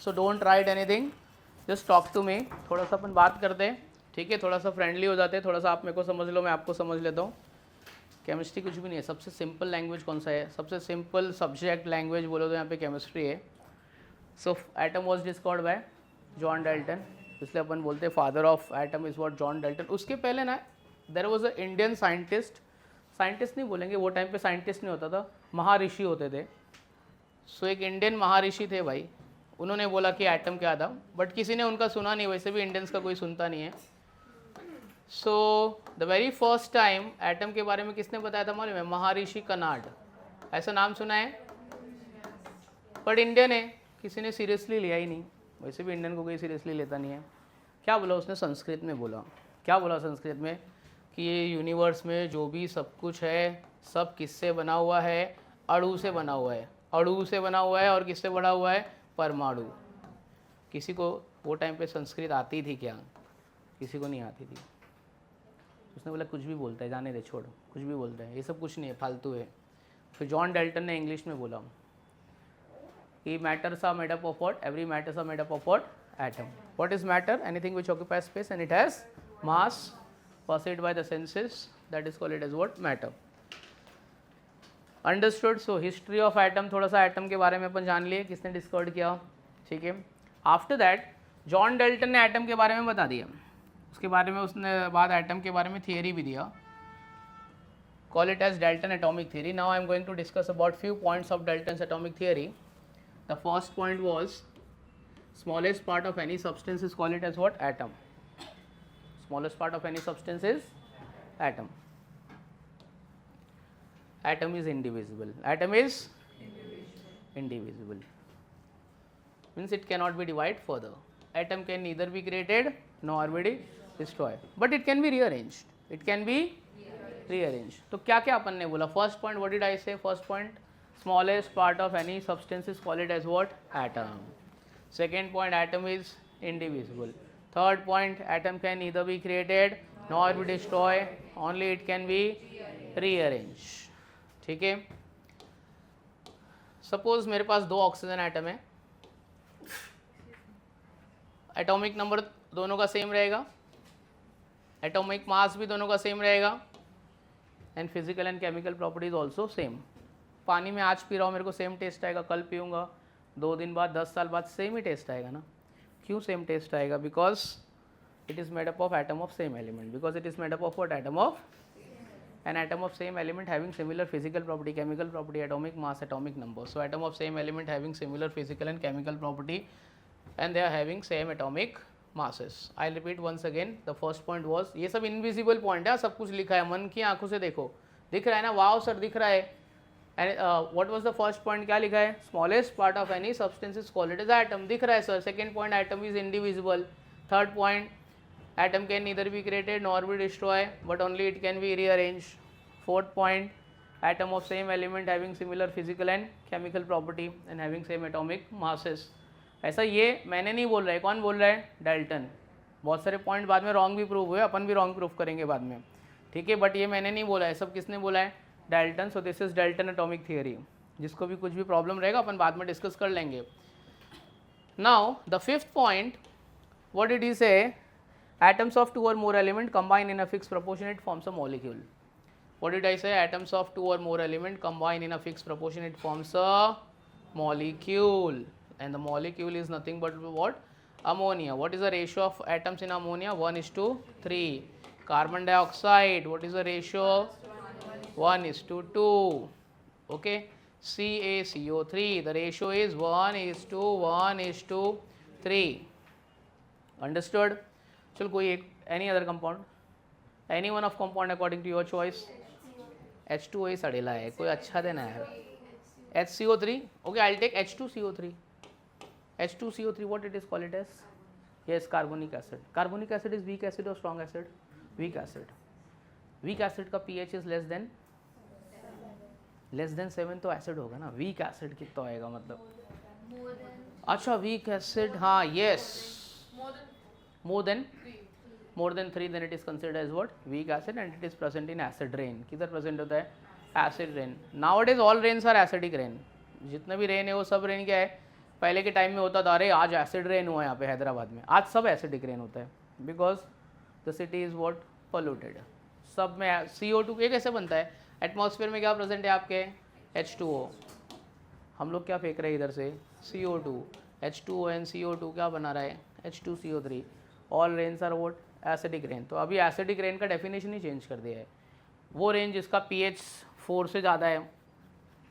So don't write anything, just talk to me. थोड़ा सा अपन बात करते हैं, ठीक है, थोड़ा सा फ्रेंडली हो जाते हैं, थोड़ा सा आप मेरे को समझ लो, मैं आपको समझ लेता हूँ। केमिस्ट्री कुछ भी नहीं है, सबसे सिंपल लैंग्वेज कौन सा है, सबसे सिंपल सब्जेक्ट लैंग्वेज बोलो तो यहाँ पे केमिस्ट्री है। So atom was discovered by John Dalton, इसलिए अपन बोलते हैं father of atom is what John Dalton. उसके पहले ना there was a Indian scientist, scientist नहीं बोलेंगे, वो टाइम पे साइंटिस्ट नहीं होता था, महर्षि होते थे। सो एक इंडियन महर्षि थे भाई, उन्होंने बोला कि एटम क्या था, बट किसी ने उनका सुना नहीं, वैसे भी इंडियंस का कोई सुनता नहीं है। So the very first time atom के बारे में किसने बताया था मालूम है, महर्षि कनाड, ऐसा नाम सुना है, बट इंडियन है, किसी ने सीरियसली लिया ही नहीं, वैसे भी इंडियन को कोई सीरियसली लेता नहीं है। क्या बोला उसने, संस्कृत में बोला, क्या बोला संस्कृत में, कि ये यूनिवर्स में जो भी सब कुछ है सब किससे बना हुआ है, अणु से बना हुआ है, अणु से बना हुआ है, और किससे बना हुआ है, परमाणु। किसी को वो टाइम पे संस्कृत आती थी क्या, किसी को नहीं आती थी। उसने बोला कुछ भी बोलता है, जाने दे, छोड़, कुछ भी बोलता है, ये सब कुछ नहीं है, फालतू है। फिर जॉन डाल्टन ने इंग्लिश में बोला कि matters are made up of what, every matters are made up of what, atom. What is matter, anything which occupies space and it has mass perceived by the senses, that is called it as what, matter. Understood? So history of atom, थोड़ा सा atom के बारे में अपन जान लिए, किसने discover किया, ठीक है। आफ्टर दैट जॉन डाल्टन ने एटम के बारे में बता दिया, उसके बारे में उसने बाद एटम के बारे में थियरी भी दिया, call it as Dalton atomic theory. Now I am going to discuss about few points of Dalton's atomic theory. The first point was smallest part of any substance is called it as what, atom. Smallest part of any substance is atom. Atom is indivisible. Atom is indivisible. Means it cannot be divided further. Atom can neither be created nor be destroyed, but it can be rearranged. It can be rearranged. तो क्या क्या अपन ने बोला, first point what did I say, first point smallest part of any substance is called it as what, atom. Second point, atom is indivisible. Third point, atom can neither be created nor be destroyed, only it can be rearranged. ठीक है, suppose मेरे पास 2 oxygen atom है, atomic number दोनों का same रहेगा, atomic मास भी दोनों का सेम रहेगा, and physical and chemical properties also same. पानी में आज पी रहा हूँ, मेरे को सेम टेस्ट आएगा, कल पीऊँगा, 2 दिन बाद, 10 साल बाद सेम ही टेस्ट आएगा ना। क्यों सेम टेस्ट आएगा, because it is made up of atom of same element, because it is made up of what, atom of, an atom of same element having similar physical property, chemical property, atomic mass, atomic number. So atom of same element having similar physical and chemical property, and they are having same atomic masses. I'll repeat once again. The first point was, ये सब invisible point है, सब कुछ लिखा है, मन की आंखों से देखो, दिख रहा है ना, वाओ सर दिख रहा है। And what was the first point, क्या लिखा है, smallest part of any substance is called it as atom, दिख रहा है sir. Second point, atom is indivisible. Third point, atom can neither be created nor be destroyed, but only it can be rearranged. Fourth point, atom of same element having similar physical and chemical property and having same atomic masses. ऐसा ये मैंने नहीं बोल रहा है, कौन बोल रहा है, डाल्टन। बहुत सारे पॉइंट बाद में रॉन्ग भी प्रूव हुए, अपन भी रॉन्ग प्रूव करेंगे बाद में, ठीक है, बट ये मैंने नहीं बोला है, सब किसने बोला है, Dalton. So this is Dalton atomic theory. जिसको भी कुछ भी प्रॉब्लम रहेगा अपन बाद में डिस्कस कर लेंगे। Now the fifth point, what did he से, atoms of 2 or more element combine in a fixed proportion, it forms a molecule. What did I say, atoms of 2 or more element combine in a fixed proportion, it forms a molecule, and the molecule is nothing but what, ammonia. What is the ratio of atoms in ammonia, 1:3. Carbon dioxide, what is the ratio, 1:2. okay, CaCO3, the ratio is 1:1:3. understood? चल कोई एक, any other compound, any one of compound according to your choice. H2O ही सड़ेला है, कोई अच्छा देना है, HCO3, okay, I will take H2CO3. H2CO3, what it is called it as, yes, carbonic acid. Carbonic acid is weak acid or strong acid, weak acid. weak acid का pH is less than 7 तो acid होगा ना, weak acid कितना होएगा मतलब, अच्छा weak acid, हाँ, yes, more than 3, then it is considered as what, weak acid, and it is present in acid rain. किधर present होता है, acid rain. Nowadays all rains are acidic rain, जितने भी rain है वो सब rain क्या है, पहले के टाइम में होता था अरे आज एसिड रेन हुआ यहाँ पे हैदराबाद में, आज सब एसिडिक रेन होता है because the city is what polluted. सब में CO2 ये कैसे बनता है, एटमॉस्फेयर में क्या प्रेजेंट है आपके H2O, हम लोग क्या फेंक रहे हैं इधर से CO2, H2O and CO2 क्या बना रहा है H2CO3, all rains are what acidic rain. तो अभी एसिडिक रेन का डेफिनेशन ही चेंज कर दिया है, वो रेन जिसका pH 4 से ज़्यादा है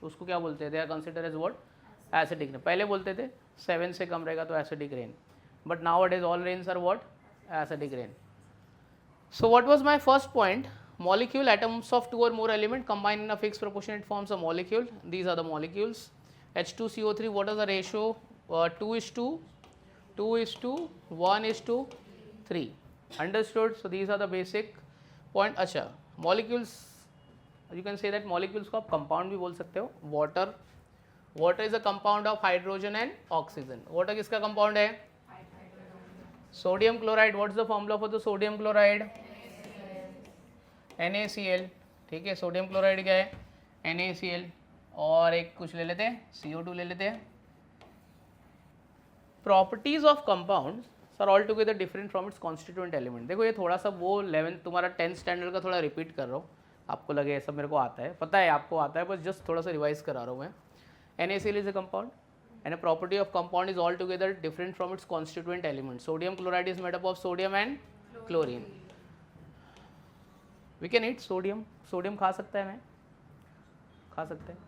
उसको क्या बोलते थे, consider as what acidic rain. पहले बोलते थे 7 से कम रहेगा तो acidic rain, but now it is all rains are what acidic rain. So what was my first point? Molecule, atoms of 2 or more element combine in a fixed proportion, it forms a molecule. These are the molecules. H2CO3, what is the ratio? 2 is to 2 is to 1 is to 3. Understood? So these are the basic point. अच्छा, molecules, you can say that molecules को आप compound भी बोल सकते हो. Water, water is a compound of hydrogen and oxygen. Water किसका compound है? Sodium chloride, what is the formula for the sodium chloride? NaCl। ठीक है, सोडियम क्लोराइड क्या है? NaCl। और एक कुछ ले लेते हैं, CO2 ले लेते हैं। Properties of compounds are all together different from its constituent element. देखो ये थोड़ा सा वो 11 तुम्हारा 10th स्टैंडर्ड का थोड़ा रिपीट कर रहा हूँ, आपको लगे ऐसा मेरे को आता है, पता है आपको आता है, बस जस्ट थोड़ा सा रिवाइज करा रहा हूँ मैं। NaCl is a compound and a property of compound is altogether different from its constituent element. Sodium chloride is made up of sodium and chlorine. We can eat sodium. Sodium खा सकता है, मैं खा सकते हैं?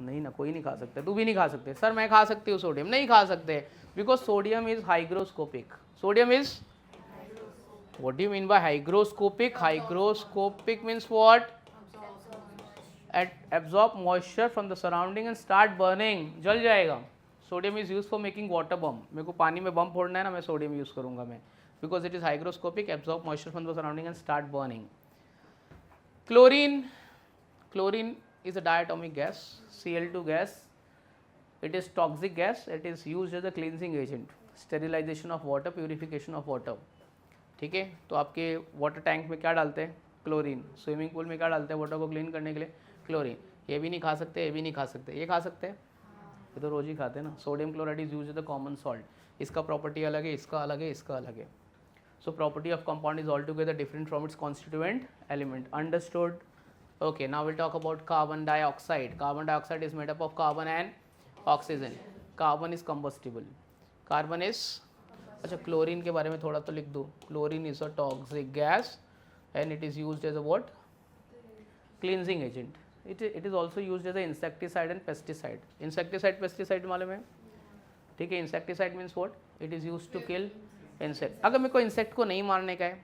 नहीं ना, कोई नहीं खा सकता, तू भी नहीं खा सकते। सर मैं खा सकती हूँ सोडियम, नहीं खा सकते, because sodium is hygroscopic. Sodium is, what do you mean by hygroscopic? Hygroscopic means what? Absorb moisture from the surrounding and start burning. जल जाएगा। Sodium is use for making water bomb, मेरे को पानी में बम फोड़ना है ना, मैं सोडियम यूज़ करूँगा मैं, because it is hygroscopic, absorb moisture from the surrounding and start burning. Chlorine, chlorine is a diatomic gas, Cl2 gas, it is toxic gas, it is use as a cleansing agent, sterilization of water, purification of water. ठीक है, तो आपके water tank में क्या डालते हैं? Chlorine. Swimming pool में क्या डालते हैं वाटर को क्लीन करने के लिए? क्लोरीन। ये भी नहीं खा सकते, ये भी नहीं खा सकते, ये खा सकते हैं, ये तो रोज ही खाते हैं ना। Sodium chloride is use as the common salt, इसका प्रॉपर्टी अलग है, इसका अलग है, इसका अलग है। So property of compound is all together different from its constituent element. Understood? Okay, now will talk about carbon dioxide. Carbon dioxide is made up of carbon and oxygen. Carbon is combustible, carbon is, अच्छा chlorine के बारे में थोड़ा तो लिख दो। Chlorine is a toxic gas and it is used as a what? Cleansing agent. It is also used as an insecticide and pesticide. Insecticide, pesticide मालूम है? ठीक है, insecticide means what? It is used to kill insect. अगर मेरे को insect को नहीं मारने का है,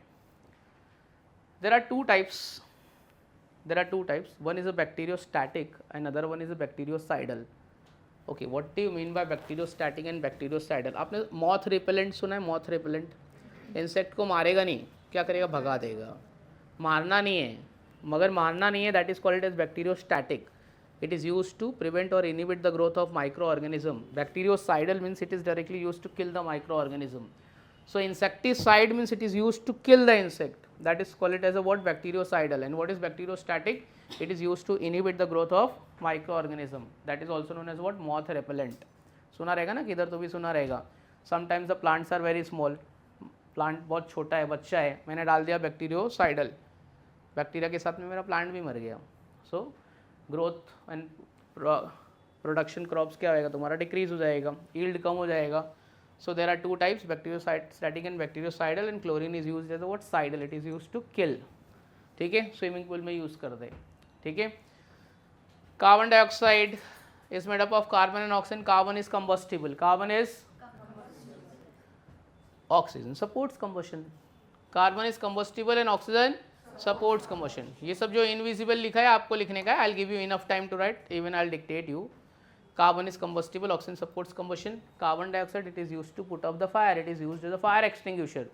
there are two types. There are two types. One is a bacteriostatic and other one is a bactericidal. Okay, what do you mean by bacteriostatic and bactericidal? आपने moth repellent सुना है? moth repellent, insect को मारेगा नहीं, क्या करेगा? भगा देगा। मारना नहीं है, मगर मारना नहीं है, that is called as bacteriostatic. It is use to prevent और inhibit the growth of micro organism. Bactericidal means it is directly use to kill the micro organism. So insecticide means it is use to kill the insect, that is called as a what? Bactericidal. And what is bacteriostatic? It is use to inhibit the growth of micro organism, that is also known as what? Moth repellent. सुना रहेगा ना, किधर तो भी सुना रहेगा। Sometimes the plants are very small, plant बहुत छोटा है, बच्चा है, मैंने डाल दिया बैक्टीरियोसाइडल, बैक्टीरिया के साथ में मेरा प्लांट भी मर गया। So growth and production crops क्या होएगा तुम्हारा? डिक्रीज हो जाएगा, यील्ड कम हो जाएगा। So there are two types, bacteriostatic and bactericidal, and chlorine is used as what? Cidal, it is used to kill. ठीक है, स्विमिंग पूल में यूज़ कर दे। ठीक है, carbon dioxide is made up of carbon and oxygen. Carbon is combustible, carbon is, oxygen supports combustion. Carbon is combustible and oxygen supports combustion. ये सब जो invisible लिखा है आपको लिखने का है, I will give you enough time to write, even I will dictate you. Carbon is combustible, oxygen supports combustion. Carbon dioxide it is used to put off the fire, it is used as a fire extinguisher.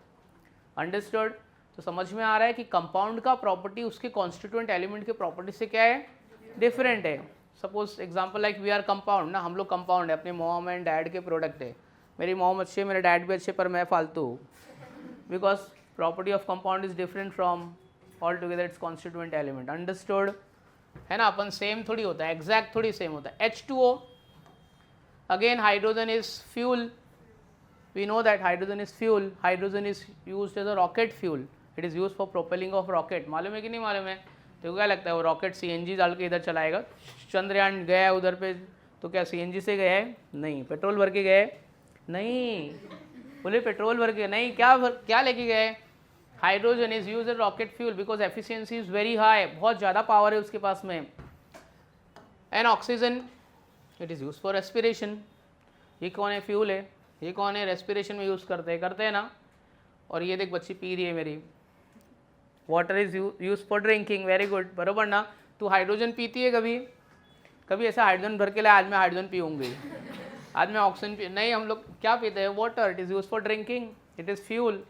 Understood? तो समझ में आ रहा है कि compound का property उसके constituent element के property से क्या है? डिफरेंट है। Suppose example like we are compound ना, हम लोग कंपाउंड है, अपने मॉम एंड डैड के प्रोडक्ट है। मेरी मॉम अच्छे, मेरे डैड भी अच्छे, पर मैं फालतू, because property of compound is different from all together it's constituent element. Understood? है ना, अपन सेम थोड़ी होता है, एग्जैक्ट थोड़ी सेम होता है। H2O, Again, hydrogen is fuel. We know that hydrogen is fuel. Hydrogen is used as a rocket fuel. It is used for propelling of rocket. मालूम है कि नहीं मालूम है? तो क्या लगता है वो रॉकेट CNG डाल के इधर चलाएगा? चंद्रयान गया उधर पे तो क्या CNG से गया है? नहीं. पेट्रोल भर के गए? नहीं. बोले पेट्रोल भर के नहीं. क्या लेके गए? Hydrogen is use as rocket fuel because efficiency is very high. बहुत ज़्यादा पावर है उसके पास में. And oxygen it is use for respiration. ये कौन है? फ्यूल है. ये कौन है? रेस्पिरेशन में यूज़ करते हैं ना. और ये देख बच्ची पी रही है मेरी. Water is use for drinking. Very good. बरोबर ना. तू हाइड्रोजन पीती है कभी ऐसा हाइड्रोजन भर के लिए आज मैं हाइड्रोजन पीऊँगी, आज मैं ऑक्सीजन पी नहीं. हम लोग क्या पीते हैं? Water. It is use for drinking. It is fuel.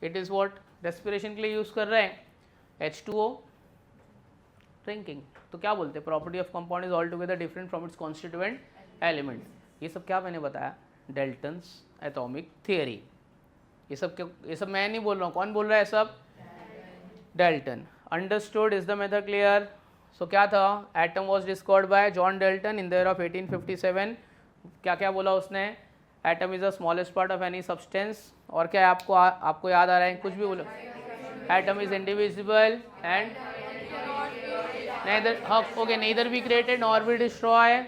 It is what? Respiration के लिए यूज़ कर रहे हैं. H2O drinking. तो क्या बोलते हैं? Property of compound is all together different from its constituent element. ये सब क्या मैंने बताया? Dalton's atomic theory. ये सब मैं नहीं बोल रहा हूँ. कौन बोल रहा है? सब Dalton. Understood. Is the method clear? So क्या था? Atom was discovered by John Dalton in the year of 1857. क्या क्या बोला उसने? Atom is the smallest part of any substance. और क्या आपको याद आ रहा है? कुछ भी बोलो. Atom is indivisible and neither be created nor be destroyed.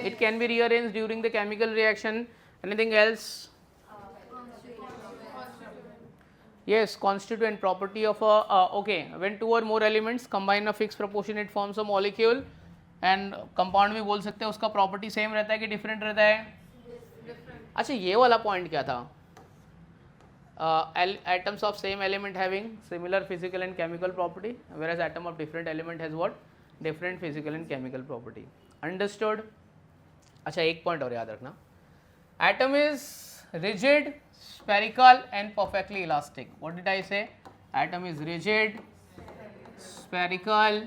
It can be rearranged during the chemical reaction. Anything else? Yes, constituent property of a when two or more elements combine in a fixed proportion it forms a molecule. And compound भी बोल सकते हैं उसका property same रहता है कि different रहता है? अच्छा, ये वाला point क्या था? Atoms of same element having similar physical and chemical property, whereas atom of different element has what? Different physical and chemical property. Understood? अच्छा, एक point और याद रखना. Atom is rigid, spherical and perfectly elastic. What did I say? Atom is rigid, spherical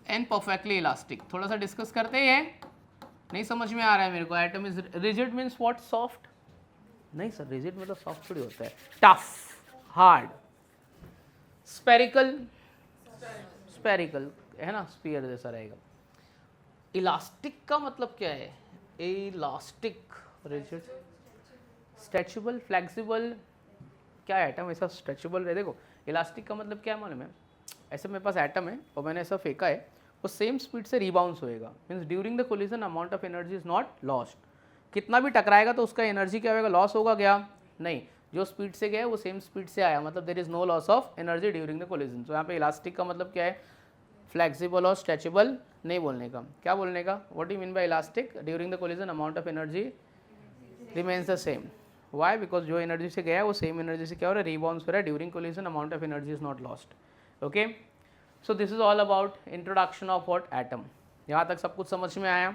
and perfectly elastic. थोड़ा सा discuss करते हैं. नहीं समझ में आ रहा है मेरे को. Atom is rigid means what? Soft. नहीं सर, रिजिड मतलब सॉफ्ट थोड़ी होता है. Tough, hard. स्पेरिकल है ना, स्पीयर जैसा रहेगा. इलास्टिक का मतलब क्या है? Elastic, rigid, stretchable, flexible. क्या है एटम ऐसा स्ट्रेचेबल है? देखो इलास्टिक का मतलब क्या है मालूम है? ऐसे मेरे पास एटम है और मैंने ऐसा फेंका है, वो सेम स्पीड से रिबाउंस होएगा. Means during the collision amount of energy is not lost. कितना भी टकराएगा तो उसका एनर्जी क्या होगा? लॉस होगा क्या? नहीं. जो स्पीड से गया वो सेम स्पीड से आया, मतलब there is no loss of energy during the collision. तो यहाँ पे इलास्टिक का मतलब क्या है? फ्लेक्सिबल और स्ट्रेचेबल नहीं बोलने का. क्या बोलने का? What you mean by elastic? During the collision amount of energy remains the same. Why? Because जो एनर्जी से गया है वो सेम एनर्जी से क्या हो रहा है? रिबाउंस हो रहा है. During collision amount of energy is not lost. Okay, so this is all about introduction of what? Atom. यहाँ तक सब कुछ समझ में आया?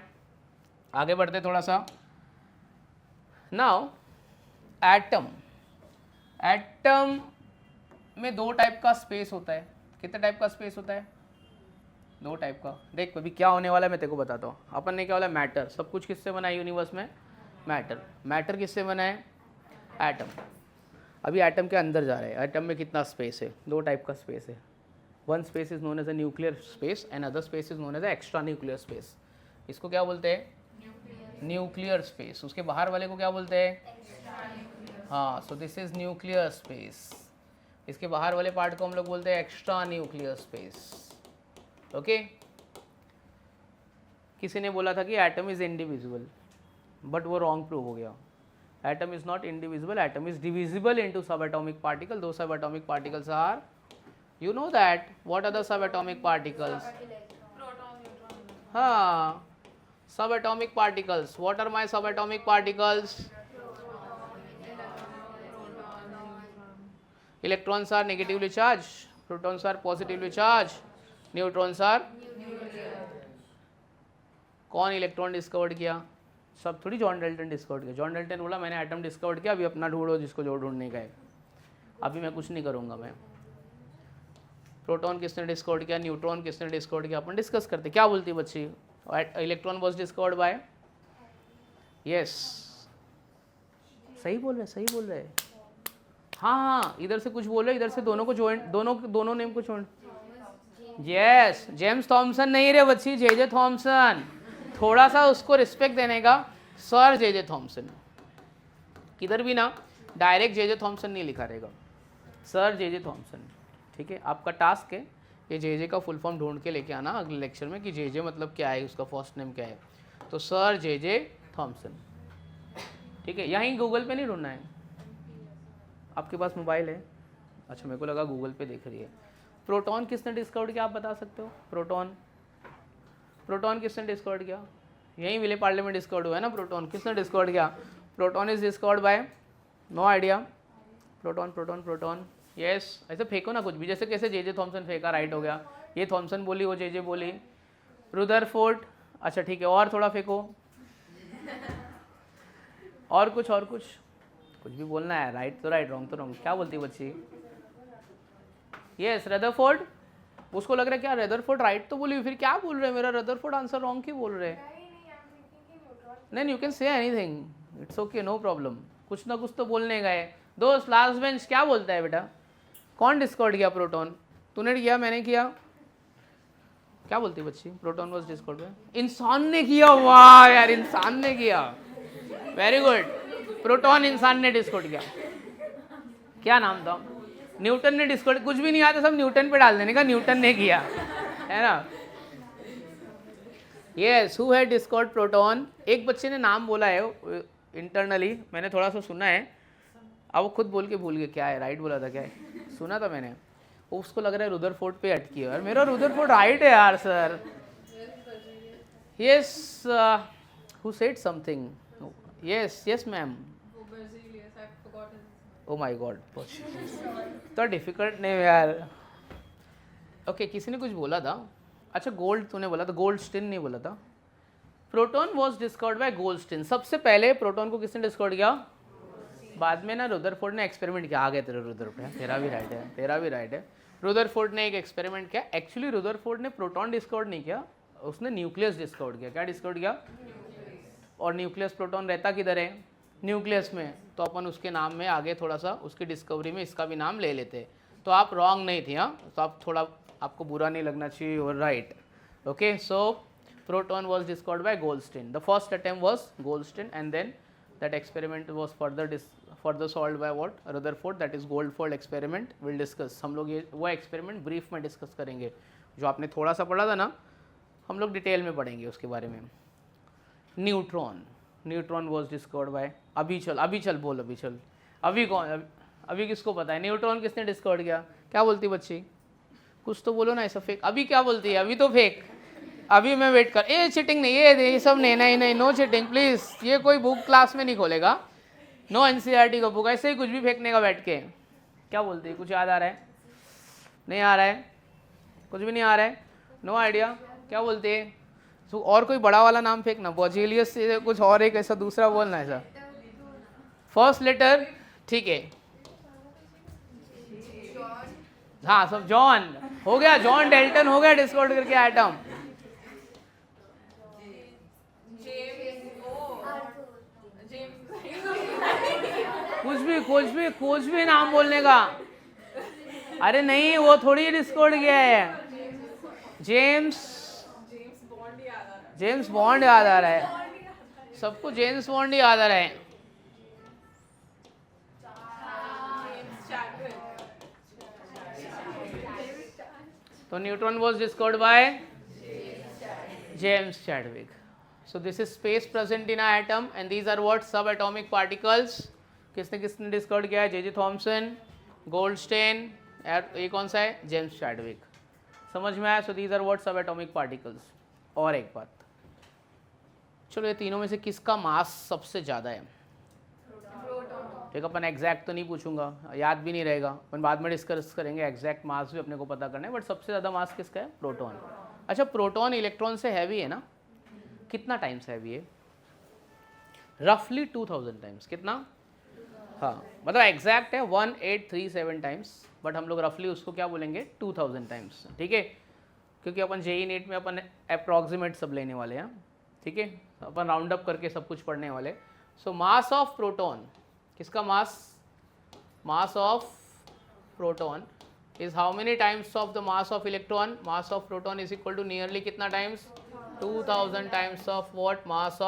आगे बढ़ते थोड़ा सा. नाउ एटम में दो टाइप का स्पेस होता है. कितने टाइप का स्पेस होता है? दो टाइप का. देख अभी क्या होने वाला है मैं तेरे को बताता हूँ. अपन ने क्या बोला? मैटर. सब कुछ किससे बना है यूनिवर्स में? मैटर. मैटर किससे बना है? एटम. अभी एटम के अंदर जा रहे हैं. एटम में कितना स्पेस है? दो टाइप का स्पेस है. One space is known as a nuclear space and other space is known as a extra nuclear space. इसको क्या बोलते हैं? Nuclear space. उसके बाहर वाले को क्या बोलते हैं? हाँ, so this is nuclear space. इसके बाहर वाले पार्ट को हम लोग बोलते हैं एक्स्ट्रा न्यूक्लियर स्पेस. ओके. किसी ने बोला था कि एटम इज इंडिविजिबल, बट वो रॉन्ग प्रूव हो गया. Atom is not indivisible. Atom is divisible into subatomic particle. Those subatomic particles are, you know that. What are the subatomic particles? हाँ, subatomic particles. What are my subatomic particles? Electrons are negatively charged, protons are positively charged, neutrons are. कौन electron discover किया? सब थोड़ी John Dalton discover किया. John Dalton बोला मैंने atom discover किया, अभी अपना ढूंढो जिसको जो ढूंढने का है. अभी मैं कुछ नहीं करूँगा. मैं प्रोटॉन किसने डिस्कवर किया? न्यूट्रॉन किसने डिस्कवर किया? अपन डिस्कस करते. क्या बोलती बच्ची? Electron was discovered bye. Yes, सही बोल रहे, सही बोल रहे. हाँ, इधर से कुछ बोल रहे, इधर से दोनों को ज्वाइन, दोनों नेम को छोड़. यस, जेम्स थॉमसन नहीं रे बच्ची, जे थॉमसन. थोड़ा सा उसको रिस्पेक्ट देने का, सर जे थॉमसन, किधर भी ना डायरेक्ट जे थॉमसन नहीं लिखा रहेगा, सर जे थॉमसन, ठीक है। आपका टास्क है ये जे का फुल फॉर्म ढूंढ के लेके आना अगले लेक्चर में कि जे मतलब क्या है, उसका फर्स्ट नेम क्या है। तो सर जे थॉमसन, ठीक है। यहीं गूगल पे नहीं ढूंढना है, आपके पास मोबाइल है, अच्छा मेरे को लगा गूगल पे देख रही है। प्रोटॉन किसने डिस्कवर किया, आप बता सकते हो? प्रोटॉन किसने डिस्कवर किया? यहीं विले पार्ले में डिस्कवर्ड हुआ है ना प्रोटॉन, किसने डिस्कवर किया? Proton is discovered by, no idea. Proton yes, ऐसे फेंको ना कुछ भी, जैसे कैसे जे थॉमसन फेंका, राइट हो गया। ये थॉमसन बोली, वो जे बोली। रुदरफोर्ड, अच्छा ठीक है, और थोड़ा फेंको, और कुछ भी बोलना है, राइट तो राइट, रॉन्ग तो रॉन्ग। क्या बोलती है बच्ची? यस रदरफोर्ड, उसको लग रहा है क्या रदरफोर्ड राइट तो बोली, फिर क्या बोल रहे हैं, मेरा रदरफोर्ड आंसर रॉन्ग क्यों बोल रहे हैं? नहीं, you can say anything, it's okay, no problem, कुछ ना कुछ तो बोलने गए। दोस्त लास्ट बेंच क्या बोलता है बेटा? कौन डिस्कवर्ड किया प्रोटॉन? तूने किया, मैंने किया, क्या बोलती बच्ची? प्रोटॉन वाज डिस्कवर्ड, इंसान ने किया। वाह यार, इंसान ने किया, वेरी गुड। प्रोटॉन इंसान ने डिस्कवर्ड किया, क्या नाम था? न्यूटन ने डिस्कवर्ड, कुछ भी नहीं आता सब न्यूटन पे डाल देने का, न्यूटन ने किया, है ना। Yes, who had discovered proton? एक बच्चे ने नाम बोला है इंटरनली, मैंने थोड़ा सा सुना है, अब वो खुद बोल के भूल गए क्या है, राइट बोला था क्या है, सुना था मैंने। उसको लग रहा है रुदरफोर्ड पे अटकी है, यार मेरा रुदरफोर्ड राइट है यार sir. Yes, who said something? Yes ma'am. Oh my God, तो डिफिकल्ट नहीं यार। ओके, किसी ने कुछ बोला था, अच्छा गोल्ड तूने बोला था, गोल्डस्टीन नहीं बोला था। Proton was discovered by Goldstein, सबसे पहले प्रोटॉन को किसने डिस्कवर्ड किया? बाद में ना रुदरफोर्ड ने एक्सपेरिमेंट किया, आ गए तेरे रुदरफोर्ड, तेरा भी राइट है। रुदरफोर्ड ने एक एक्सपेरिमेंट किया, एक्चुअली रुदरफोर्ड ने प्रोटॉन डिस्कवर्ड नहीं किया, उसने न्यूक्लियस डिस्कवर्ड किया। क्या डिस्कवर्ड किया? और न्यूक्लियस, प्रोटॉन रहता किधर है? न्यूक्लियस में, तो अपन उसके नाम में आगे थोड़ा सा उसकी डिस्कवरी में इसका भी नाम ले लेते। तो आप रॉन्ग नहीं थी, हाँ, तो आप थोड़ा, आपको बुरा नहीं लगना चाहिए, और right. Okay, so proton was discovered by Goldstein, the first attempt was Goldstein, and then that experiment was further solved by what? Rutherford, that is Goldfold experiment, we'll discuss। हम लोग ये वो एक्सपेरिमेंट ब्रीफ में discuss करेंगे, जो आपने थोड़ा सा पढ़ा था ना, हम लोग डिटेल में पढ़ेंगे उसके बारे में। न्यूट्रॉन वॉज डिस्कवर्ड बाय, अभी चल बोल, अभी कौन, अभी किसको पता है न्यूट्रॉन किसने डिस्कवर किया? क्या बोलती बच्ची? कुछ तो बोलो ना, ऐसा फेक, अभी क्या बोलती है? अभी तो फेक, अभी मैं वेट कर, ये चीटिंग नहीं, ये सब नहीं, नो चीटिंग प्लीज, ये कोई बुक क्लास में नहीं खोलेगा, नो एनसीईआरटी का बुक, ऐसे ही कुछ भी फेंकने का बैठ के। क्या बोलती है? कुछ याद आ रहा है? नहीं आ रहा है, कुछ भी नहीं आ रहा है, नो आइडिया, क्या बोलती है? तो और कोई बड़ा वाला नाम फेंकना, बॉर्जिलियस से कुछ और एक ऐसा दूसरा बोलना, ऐसा फर्स्ट लेटर, ठीक है, हाँ सब जॉन हो गया, जॉन डेल्टन हो गया डिस्कवर करके एटम। कुछ भी नाम बोलने का, अरे नहीं, वो थोड़ी डिस्कवर्ड किया है, जेम्स बॉन्ड याद आ रहा है, सबको जेम्स बॉन्ड ही याद आ रहा है। तो neutron was discovered by James Chadwick. So this is space present in our atom and these are what? Subatomic particles। किसने डिस्कवर किया है? जे थॉमसन, गोल्डस्टेन, ये कौन सा है? James Chadwick. समझ में आया? So these are what? Subatomic particles. और एक बात, चलो ये तीनों में से किसका मास सबसे ज़्यादा है? ठीक, अपन एग्जैक्ट तो नहीं पूछूंगा, याद भी नहीं रहेगा, अपन बाद में डिस्कस करेंगे, एग्जैक्ट मास भी अपने को पता करना है, बट सबसे ज़्यादा मास किसका है? प्रोटॉन। अच्छा, प्रोटॉन इलेक्ट्रॉन से हैवी है ना? कितना टाइम्स हैवी है? रफली 2000 टाइम्स। कितना? हाँ, मतलब एग्जैक्ट है 1837 टाइम्स, बट हम लोग रफली उसको क्या बोलेंगे? 2000 टाइम्स। ठीक है, क्योंकि अपन JEE नीट में अपन अप्रॉक्सीमेट सब लेने वाले हैं, ठीक है, अपन राउंड अप करके सब कुछ पढ़ने वाले। सो मास ऑफ प्रोटॉन, किसका mass? Mass of proton is how many times of the mass of electron? Mass of proton is equal to nearly कितना times? 2000 times of what? Mass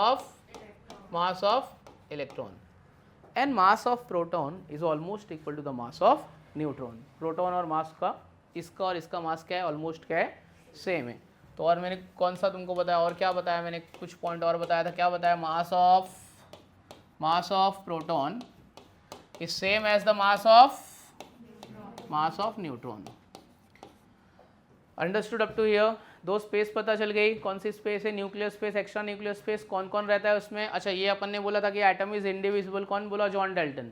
of electron. And mass of proton is almost equal to the mass of neutron. Proton और मास का, इसका और इसका मास क्या है? Almost क्या है? सेम है. तो और मैंने कौन सा तुमको बताया, और क्या बताया मैंने? कुछ पॉइंट और बताया था. क्या बताया? Mass of proton is same as the mass of neutron. Understood up to here? दो स्पेस पता चल गई. कौन सी स्पेस है? Nuclear space, extra nuclear space. कौन कौन रहता है उसमें? अच्छा, ये अपन ने बोला था कि एटम इज इंडिविजिबल. कौन बोला? John Dalton.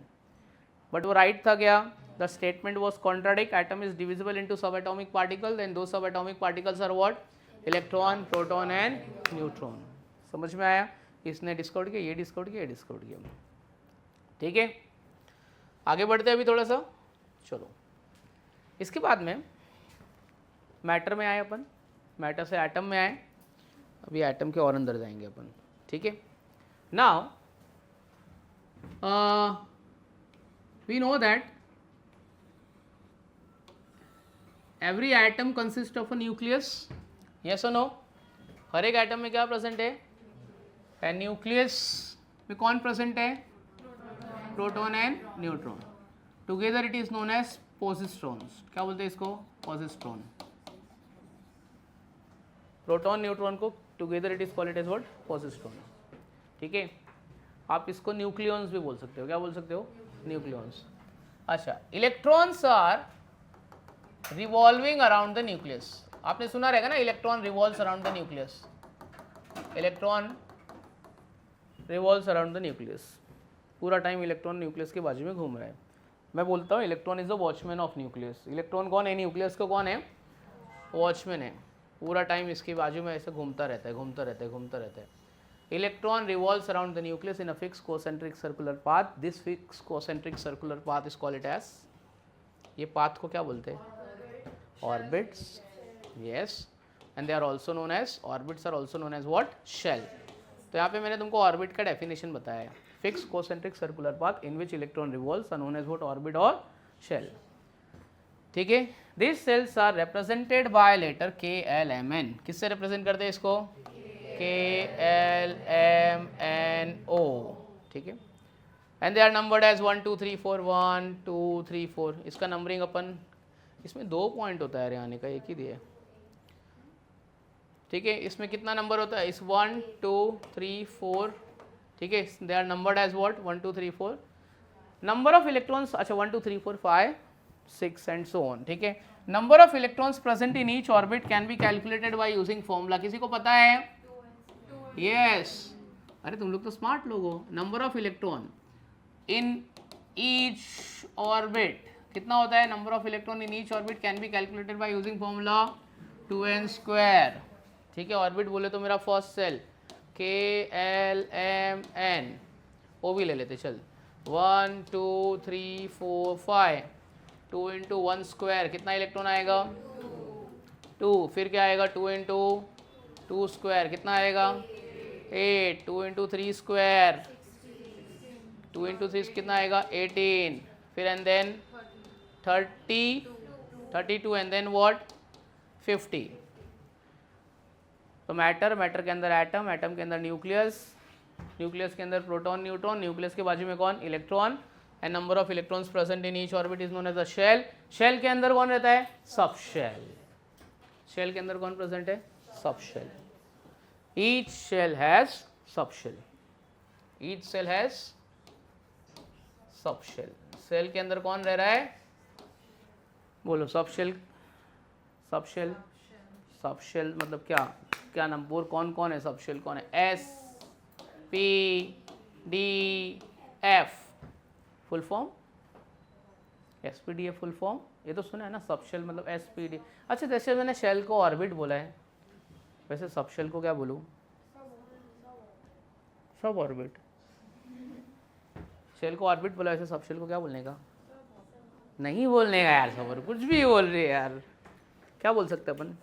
बट वो राइट था क्या? The statement was contradict. Atom is divisible into subatomic particle, and those subatomic particles are what? Electron, proton and neutron. समझ में आया? इसने डिस्कवर किया, ये डिस्कवर किया, ये डिस्कवर किया. ठीक है, आगे बढ़ते हैं अभी थोड़ा सा. चलो, इसके बाद में मैटर में आए अपन, मैटर से एटम में आए. अभी एटम के और अंदर जाएंगे अपन. ठीक है. Now we know that every atom consist of a nucleus. Yes और नो? हर एक एटम में क्या प्रेजेंट है? एंड न्यूक्लियस में कौन प्रेजेंट है? Proton and neutron. Together it is known as positrons. क्या बोलते हैं इसको? पॉजिट्रॉन. प्रोटॉन न्यूट्रॉन को together it is called as what? Positron. ठीक है. आप इसको न्यूक्लियॉन्स भी बोल सकते हो. क्या बोल सकते हो? न्यूक्लियॉन्स. अच्छा, electrons are revolving around the nucleus. आपने सुना रहेगा ना, electron revolves around the nucleus. Electron revolves around the nucleus. पूरा टाइम इलेक्ट्रॉन न्यूक्लियस के बाजू में घूम रहा है. मैं बोलता हूँ electron is the watchman of nucleus. Electron कौन है? न्यूक्लियस को कौन है? वॉचमैन है. पूरा टाइम इसके बाजू में ऐसे घूमता रहता है, घूमता रहता है, घूमता रहता है. Electron revolves around the nucleus in a fix concentric circular path. This fix concentric circular path is called it as, ये पाथ को क्या बोलते हैं? Orbits. Yes, and they are also known as, orbits are also known as what? Shell. तो यहाँ पे मैंने तुमको ऑर्बिट का डेफिनेशन बताया है. Fix concentric circular path in which electron revolves are known as what? Orbit और शेल. ठीक है. This shells are represented by letter KLMN. किससे रिप्रेजेंट करते हैं इसको? KLMNO. ठीक है. And they are numbered as 1 2 3 4 1 2 3 4. इसका नंबरिंग अपन, इसमें 2 पॉइंट होता है, आने का एक ही दिया है. ठीक है. इसमें कितना नंबर होता है? इस 1 2 3 4. ठीक है. They are numbered as what? 1 2 3 4. Number of electrons, अच्छा 1 2 3 4 5 6 एंड सो ऑन. ठीक है. Number of electrons present in each orbit can be calculated by using formula. किसी को पता है? यस. अरे तुम लोग तो स्मार्ट लोग हो. Number of electron in each orbit कितना होता है? Number of electron in each orbit can be calculated by using formula 2n². ठीक है. ऑर्बिट बोले तो मेरा फर्स्ट सेल KLMN. वो भी ले लेते. चल, 1 2 3 4 5. 2 इंटू 1 स्क्वायर कितना इलेक्ट्रॉन आएगा? 2. फिर क्या आएगा? 2 इंटू 2 स्क्वायर कितना आएगा? 8. 2 इंटू 3 स्क्वायर, 2 इंटू 3 कितना आएगा? 18. फिर and then 32 and then what? 50. तो मैटर के अंदर एटम, एटम के अंदर न्यूक्लियस, न्यूक्लियस के अंदर प्रोटॉन, न्यूट्रॉन, न्यूक्लियस के बाजू में कौन? Electron. And number of electrons present in each orbit is known as a shell. Shell के अंदर कौन रहता है? Subshell. शेल के अंदर कौन प्रेजेंट है? Subshell. Each shell has subshell. Each shell has subshell. Shell के अंदर कौन रह रहा है? बोलो. सब शेल. सब शेल. सब शेल मतलब क्या? क्या नंबर कौन कौन है? सब शेल कौन है? SPDF full form. SPDF full form ये तो सुना है ना. सब शेल मतलब SPD. अच्छा, जैसे मैंने शेल को ऑर्बिट बोला है, वैसे सब शेल को क्या बोलूँ? सब ऑर्बिट. शेल को ऑर्बिट बोला, वैसे सब शेल को क्या बोलने का? नहीं बोलने का यार. सब कुछ भी बोल रहे हैं यार. क्या बोल सकते अपन?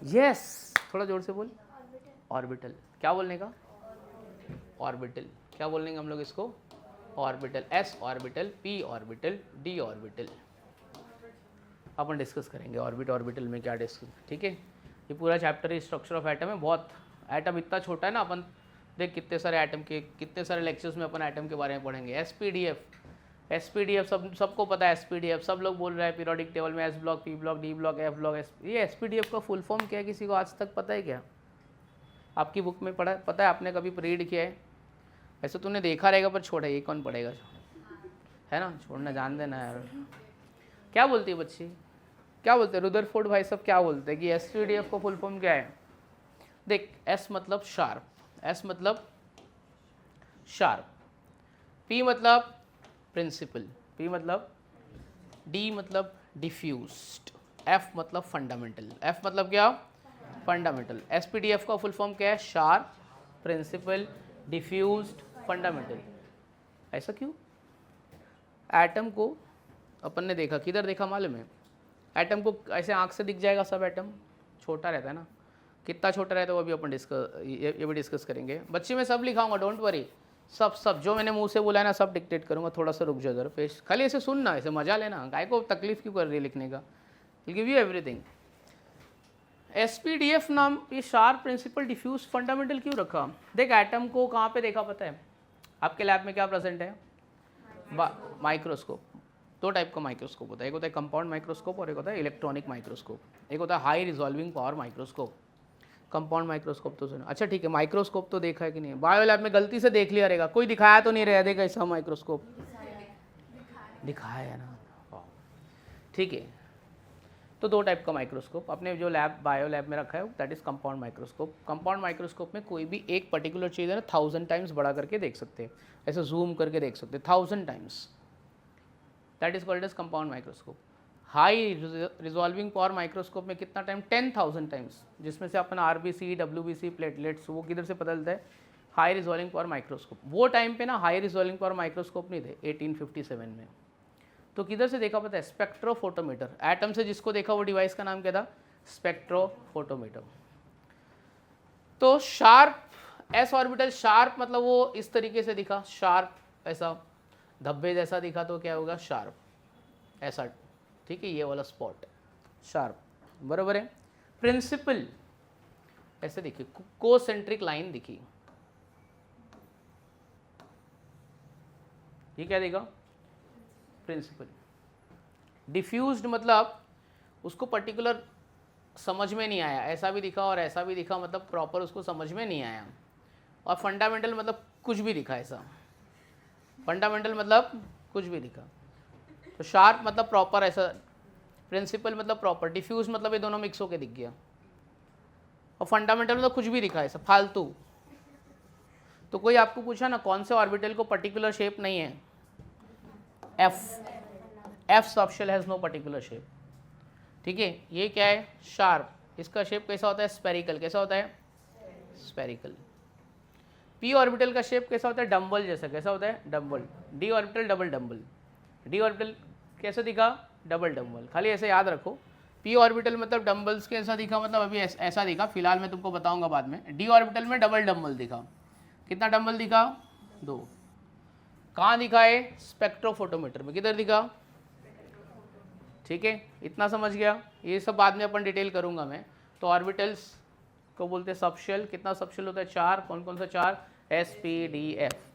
यस, थोड़ा जोर से बोल. ऑर्बिटल. क्या बोलने का? ऑर्बिटल. क्या बोलने का हम लोग इसको? Orbital. S orbital, P orbital, D orbital. अपन डिस्कस करेंगे ऑर्बिट ऑर्बिटल में क्या डिस्कस. ठीक है. ये पूरा चैप्टर ही स्ट्रक्चर ऑफ एटम है। बहुत एटम इतना छोटा है ना, अपन देख कितने सारे एटम के कितने सारे लेक्चर्स में अपन एटम के बारे में पढ़ेंगे। एसपीडीएफ सबको पता है। एसपीडीएफ सब लोग बोल रहे हैं पीरियोडिक टेबल में, S block, P block, D block, F block, ये एसपीडीएफ का फुल फॉर्म क्या है किसी को आज तक पता है क्या? आपकी बुक में पढ़ा पता है? आपने कभी रीड किया है? ऐसे तूने देखा रहेगा पर छोड़ा, ये कौन पढ़ेगा, है ना, छोड़ना, जान देना यार। क्या बोलती है बच्ची, क्या बोलते हैं रुदरफोर्ड भाई सब, क्या बोलते हैं कि एसपीडीएफ का फुल फॉर्म क्या है? देख, एस मतलब शार्प, एस मतलब शार्प, पी मतलब प्रिंसिपल, पी मतलब, डी मतलब डिफ्यूज्ड, एफ मतलब फंडामेंटल, एफ मतलब क्या? फंडामेंटल। एसपीडीएफ का फुल फॉर्म क्या है? Sharp, principal, diffused, fundamental. ऐसा क्यों? एटम को अपन ने देखा, किधर देखा मालूम है? एटम को ऐसे आंख से दिख जाएगा सब, एटम छोटा रहता है ना, कितना छोटा रहता है वो भी अपन ये भी डिस्कस करेंगे। बच्चे में सब लिखाऊंगा, डोंट वरी, सब जो मैंने मुंह से बोला है ना सब डिक्टेट करूंगा। थोड़ा सा रुक जाओ जरा, पेश खाली ऐसे सुनना, ऐसे मजा लेना, काय को तकलीफ क्यों कर रही है लिखने का, will give you everything. SPDF नाम ये शार्प, प्रिंसिपल, डिफ्यूज, फंडामेंटल क्यों रखा? देख, एटम को कहाँ पे देखा पता है? आपके लैब में क्या प्रेजेंट है? माइक्रोस्कोप। दो टाइप का माइक्रोस्कोप होता है, एक होता है कंपाउंड माइक्रोस्कोप और एक होता है इलेक्ट्रॉनिक माइक्रोस्कोप। एक होता है high resolving power microscope. Compound microscope तो सुना, अच्छा ठीक है, माइक्रोस्कोप तो देखा है कि नहीं? बायो लैब में गलती से देख लिया रहेगा, कोई दिखाया तो नहीं रहा देगा ऐसा माइक्रोस्कोप, दिखाया है ना, ठीक है। तो दो टाइप का माइक्रोस्कोप अपने जो लैब बायो लैब में रखा है, that is compound microscope. Compound microscope में कोई भी एक पर्टिकुलर चीज़ है ना 1000 टाइम्स बड़ा करके देख सकते हैं, ऐसे जूम करके देख सकते हैं 1000 times, that is called as compound microscope. High resolving power microscope में कितना टाइम? 10,000 टाइम्स, जिसमें से अपन आरबीसी, डब्ल्यूबीसी, प्लेटलेट्स, वो किधर से पता चलता है? High resolving power microscope. वो टाइम पे ना हाई रिजॉल्विंग पावर माइक्रोस्कोप नहीं थे 1857 में, तो किधर से देखा पता है? स्पेक्ट्रोफोटोमीटर। एटम से जिसको देखा वो डिवाइस का नाम क्या था? स्पेक्ट्रोफोटोमीटर। तो शार्प, एस ऑर्बिटल शार्प मतलब वो इस तरीके से दिखा, शार्प ऐसा धब्बे जैसा दिखा, तो क्या होगा? शार्प ऐसा, ठीक है, ये वाला स्पॉट शार्प, बराबर है। प्रिंसिपल ऐसे दिखी, कोसेंट्रिक लाइन दिखी, ये क्या दिखा? प्रिंसिपल। डिफ्यूज्ड मतलब उसको पर्टिकुलर समझ में नहीं आया, ऐसा भी दिखा और ऐसा भी दिखा, मतलब प्रॉपर उसको समझ में नहीं आया। और फंडामेंटल मतलब कुछ भी दिखा ऐसा, फंडामेंटल मतलब कुछ भी दिखा। तो शार्प मतलब प्रॉपर ऐसा, प्रिंसिपल मतलब प्रॉपर, डिफ्यूज मतलब ये दोनों मिक्स होके दिख गया, और फंडामेंटल मतलब कुछ भी दिखा ऐसा फालतू। तो कोई आपको पूछा ना कौन से ऑर्बिटल को पर्टिकुलर शेप नहीं है? F subshell has no particular shape, ठीक है। ये क्या है? शार्प, इसका शेप कैसा होता है? स्पेरिकल। कैसा होता है? स्पेरिकल। पी ऑर्बिटल का शेप कैसा होता है? डम्बल जैसा। कैसा होता है? Dumbbell. D orbital double dumbbell. D orbital कैसे दिखा? Double dumbbell. खाली ऐसे याद रखो, पी ऑर्बिटल मतलब डम्बल्स कैसा दिखा, मतलब अभी ऐसा दिखा, फिलहाल मैं तुमको बताऊंगा बाद में। डी ऑर्बिटल में डबल डम्बल दिखा। कितना डम्बल दिखा? 2। कहाँ दिखा है? स्पेक्ट्रोफोटोमीटर में। किधर दिखा? ठीक है, इतना समझ गया। ये सब बाद में अपन डिटेल करूंगा मैं। तो ऑर्बिटल्स को बोलते हैं सबशेल। कितना सबशेल होता है? 4। कौन कौन सा 4? S, P, D, F.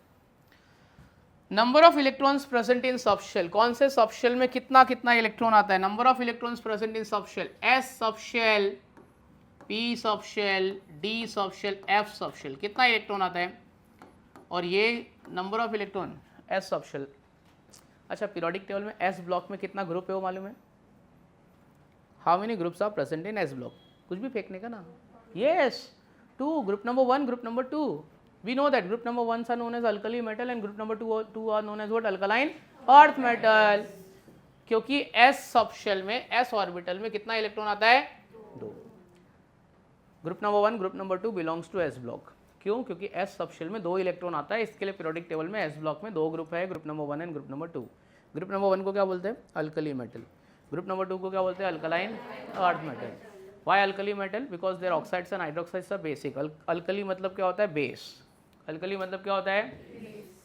Number of electrons present in subshell. कौन से सबशेल में कितना कितना इलेक्ट्रॉन आता है? Number of electrons present in subshell. S subshell, P subshell, D subshell, F subshell. कितना इलेक्ट्रॉन आता है? और ये number of electron S subshell. अच्छा, पीरियोडिक टेबल में एस ब्लॉक में कितना ग्रुप है वो मालूम है? How many groups are present in S block? कुछ भी फेंकने का ना। Yes, 2। Group number 1, group number 2. We know that group number 1 are known as alkali metal and group number 2 are known as what? Alkaline earth metal. क्योंकि s subshell में, s orbital में कितना electron आता है? 2. Group number 1, group number 2 belongs to s block. क्यों? क्योंकि s subshell में 2 electron आता है, इसके लिए पीरियोडिक टेबल में s ब्लॉक में 2 ग्रुप है, group number 1 and group number 2। Group number 1 को क्या बोलते हैं? Alkali metal. ग्रुप नंबर 2 को क्या बोलते हैं? Alkaline earth metal. Why alkali metal? Because their oxides and hydroxides are basic. Alkali मतलब क्या होता है? बेस। अल्कली मतलब क्या होता है?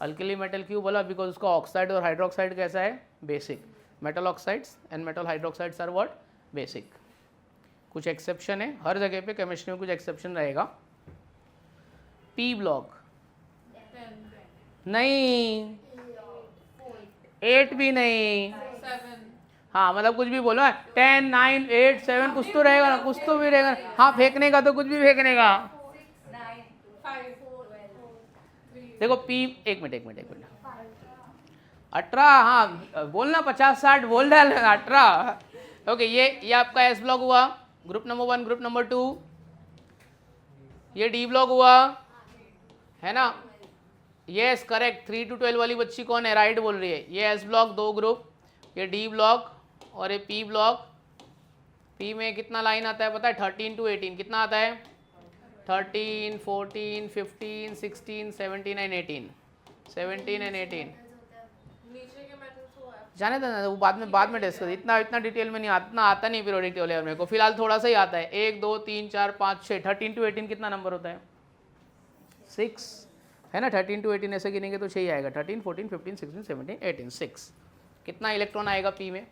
अल्कली मेटल क्यों बोला? बिकॉज उसका ऑक्साइड और हाइड्रोक्साइड कैसा है? Basic. Metal oxides and metal hydroxides are what? Basic. कुछ एक्सेप्शन है, हर जगह पे केमिस्ट्री में कुछ एक्सेप्शन रहेगा। पी ब्लॉक नहीं, 8 भी नहीं, हाँ मतलब कुछ भी बोलो, 10, 9, 8, 7 कुछ तो रहेगा ना, कुछ तो भी रहेगा ना। हाँ फेंकने का तो कुछ भी फेंकने का। देखो पी, एक मिनट 18, हाँ बोलना 50-60 बोल डाल 18। ओके ये आपका एस ब्लॉक हुआ, ग्रुप नंबर 1, ग्रुप नंबर 2, ये डी ब्लॉक हुआ है ना। यस करेक्ट, 3 to 12 वाली बच्ची कौन है, राइट बोल रही है। ये एस ब्लॉक 2 ग्रुप, ये डी ब्लॉक और ये पी ब्लॉक। पी में कितना लाइन आता है पता है, 13 to 18 कितना आता है, 13, 14, 15, 16, 17 एंड 18, 17 एंड 18। जाने दो ना, वो बाद में डिस्कस, इतना डिटेल में नहीं आता, इतना आता नहीं पीरियोडिक टेबल मेरे को, फिलहाल थोड़ा सा ही आता है। 1, 2, 3, 4, 5, 6, 13 to 18 कितना नंबर होता है, 6 है ना। 13 to 18 ऐसे गिनेंगे तो 6 ही आएगा, 13, 14, 15, 16, 17, 18, 6। कितना इलेक्ट्रॉन आएगा पी में,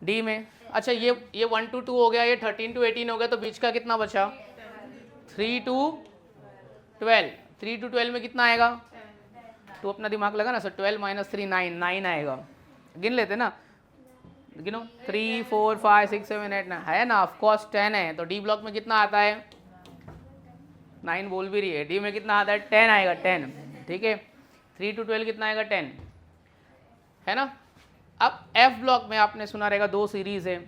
डी में। अच्छा ये 1 to 2 हो गया, ये 13 to 18 हो गया, तो बीच का कितना बचा, 3 to 12। 3 to 12 में कितना आएगा, तो अपना दिमाग लगा ना सर, 12 - 3 9 आएगा। गिन लेते ना, गिनो 3, 4, 5, 6, 7, 8, 9 है ना, ऑफकोर्स 10 है। तो डी ब्लॉक में कितना आता है, 9 बोल भी रही है। डी में कितना आता है, 10 आएगा, 10 ठीक है। 3 to 12 कितना आएगा, 10 है ना। अब एफ ब्लॉक में आपने सुना रहेगा 2 सीरीज है,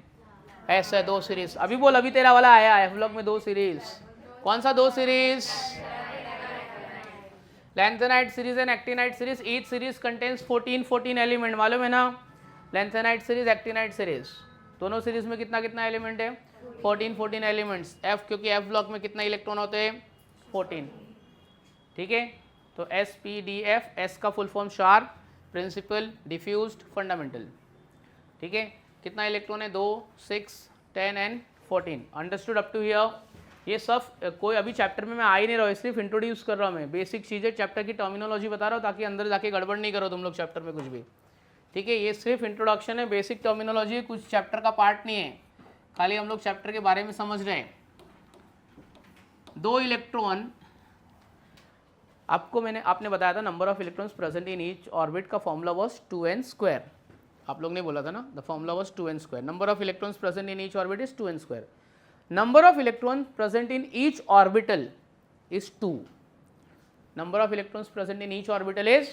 ऐसा 2 सीरीज। अभी बोल, अभी तेरा वाला आया एफ ब्लॉक में 2 सीरीज। कौन सा 2 series, lanthanide series and actinide series. Each series contains 14 element, मालूम है ना। लैंथेनाइट सीरीज, एक्टिनाइट सीरीज, दोनों सीरीज में कितना कितना एलिमेंट है, 14 एलिमेंट्स। एफ, क्योंकि एफ ब्लॉक में कितना इलेक्ट्रॉन होते हैं, 14 ठीक है। तो S P D F, S का full form sharp, principal, diffused, fundamental ठीक है। कितना इलेक्ट्रॉन है, 2, 6, 10 and 14। Understood up to here. ये सब कोई अभी चैप्टर में मैं आ ही नहीं रहा हूँ, सिर्फ इंट्रोड्यूस कर रहा हूँ मैं, बेसिक चीज़ें चैप्टर की टर्मिनोलॉजी बता रहा हूँ, ताकि अंदर जाके गड़बड़ नहीं करो तुम लोग चैप्टर में कुछ भी ठीक है। ये सिर्फ इंट्रोडक्शन है, बेसिक टर्मिनोलॉजी है, कुछ चैप्टर का पार्ट नहीं है, खाली हम लोग चैप्टर के बारे में समझ रहे हैं। 2 इलेक्ट्रॉन, आपने बताया था number of electrons present in each orbit का फॉर्मूला वाज 2n²। आप लोग ने बोला था ना, the formula was 2n²। Number of electrons present in each orbit is 2n²। Number of electron present in each orbital is 2। Number of electrons present in each orbital is,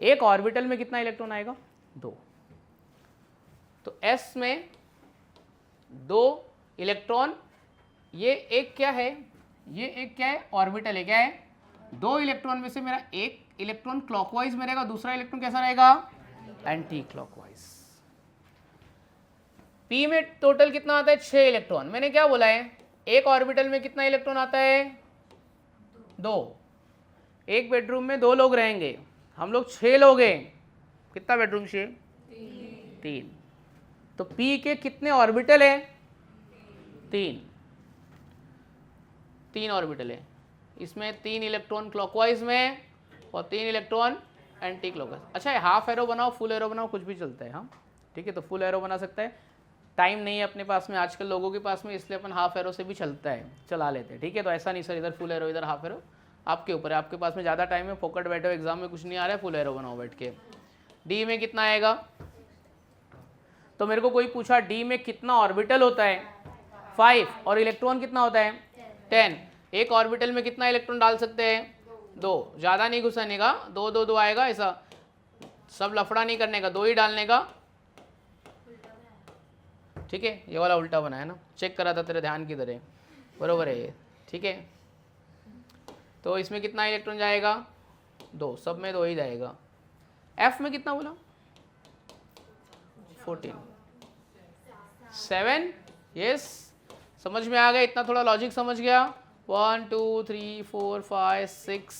एक orbital में कितना electron आएगा, 2। तो s में 2 electron, ये एक क्या है, ये एक क्या है, ऑर्बिटल है, क्या है, 2 इलेक्ट्रॉन में से मेरा एक इलेक्ट्रॉन क्लॉकवाइज में रहेगा, दूसरा इलेक्ट्रॉन कैसा रहेगा, एंटी क्लॉकवाइज। पी में टोटल कितना आता है, 6 इलेक्ट्रॉन। मैंने क्या बोला है, एक ऑर्बिटल में कितना इलेक्ट्रॉन आता है, 2। एक बेडरूम में 2 लोग रहेंगे, हम लोग 6 लोग हैं, कितना बेडरूम चाहिए, 3। तो पी के कितने ऑर्बिटल है, 3 ऑर्बिटल है। इसमें 3 इलेक्ट्रॉन क्लॉकवाइज में और 3 इलेक्ट्रॉन एंटी क्लॉकवाइज। अच्छा हाफ एरो बनाओ, फुल एरो बनाओ, कुछ भी चलता है हाँ ठीक है। तो फुल एरो बना सकता है, टाइम नहीं है अपने पास में आजकल लोगों के पास में, इसलिए अपन हाफ एरो से भी चलता है, चला लेते हैं ठीक है। तो ऐसा नहीं सर इधर फुल एरो इधर हाफ एरो, आपके ऊपर है, आपके पास में ज़्यादा टाइम है, फोकट बैठो, एग्जाम में कुछ नहीं आ रहा है, फुल एरो बनाओ बैठ के। डी में कितना आएगा, तो मेरे को कोई पूछा डी में कितना ऑर्बिटल होता है, 5, और इलेक्ट्रॉन कितना होता है, 10। एक ऑर्बिटल में कितना इलेक्ट्रॉन डाल सकते हैं, 2, ज़्यादा नहीं घुसाने का, 2 2 2 आएगा, ऐसा सब लफड़ा नहीं करने का, 2 ही डालने का ठीक है। ये वाला उल्टा बना है ना, चेक करा था तेरे ध्यान की तरह, बरोबर है ये ठीक है। तो इसमें कितना इलेक्ट्रॉन जाएगा, 2, सब में 2 ही जाएगा। एफ में कितना बोला, 14, 7, यस समझ में आ गया, इतना थोड़ा लॉजिक समझ गया। 1 2 3 4 5 6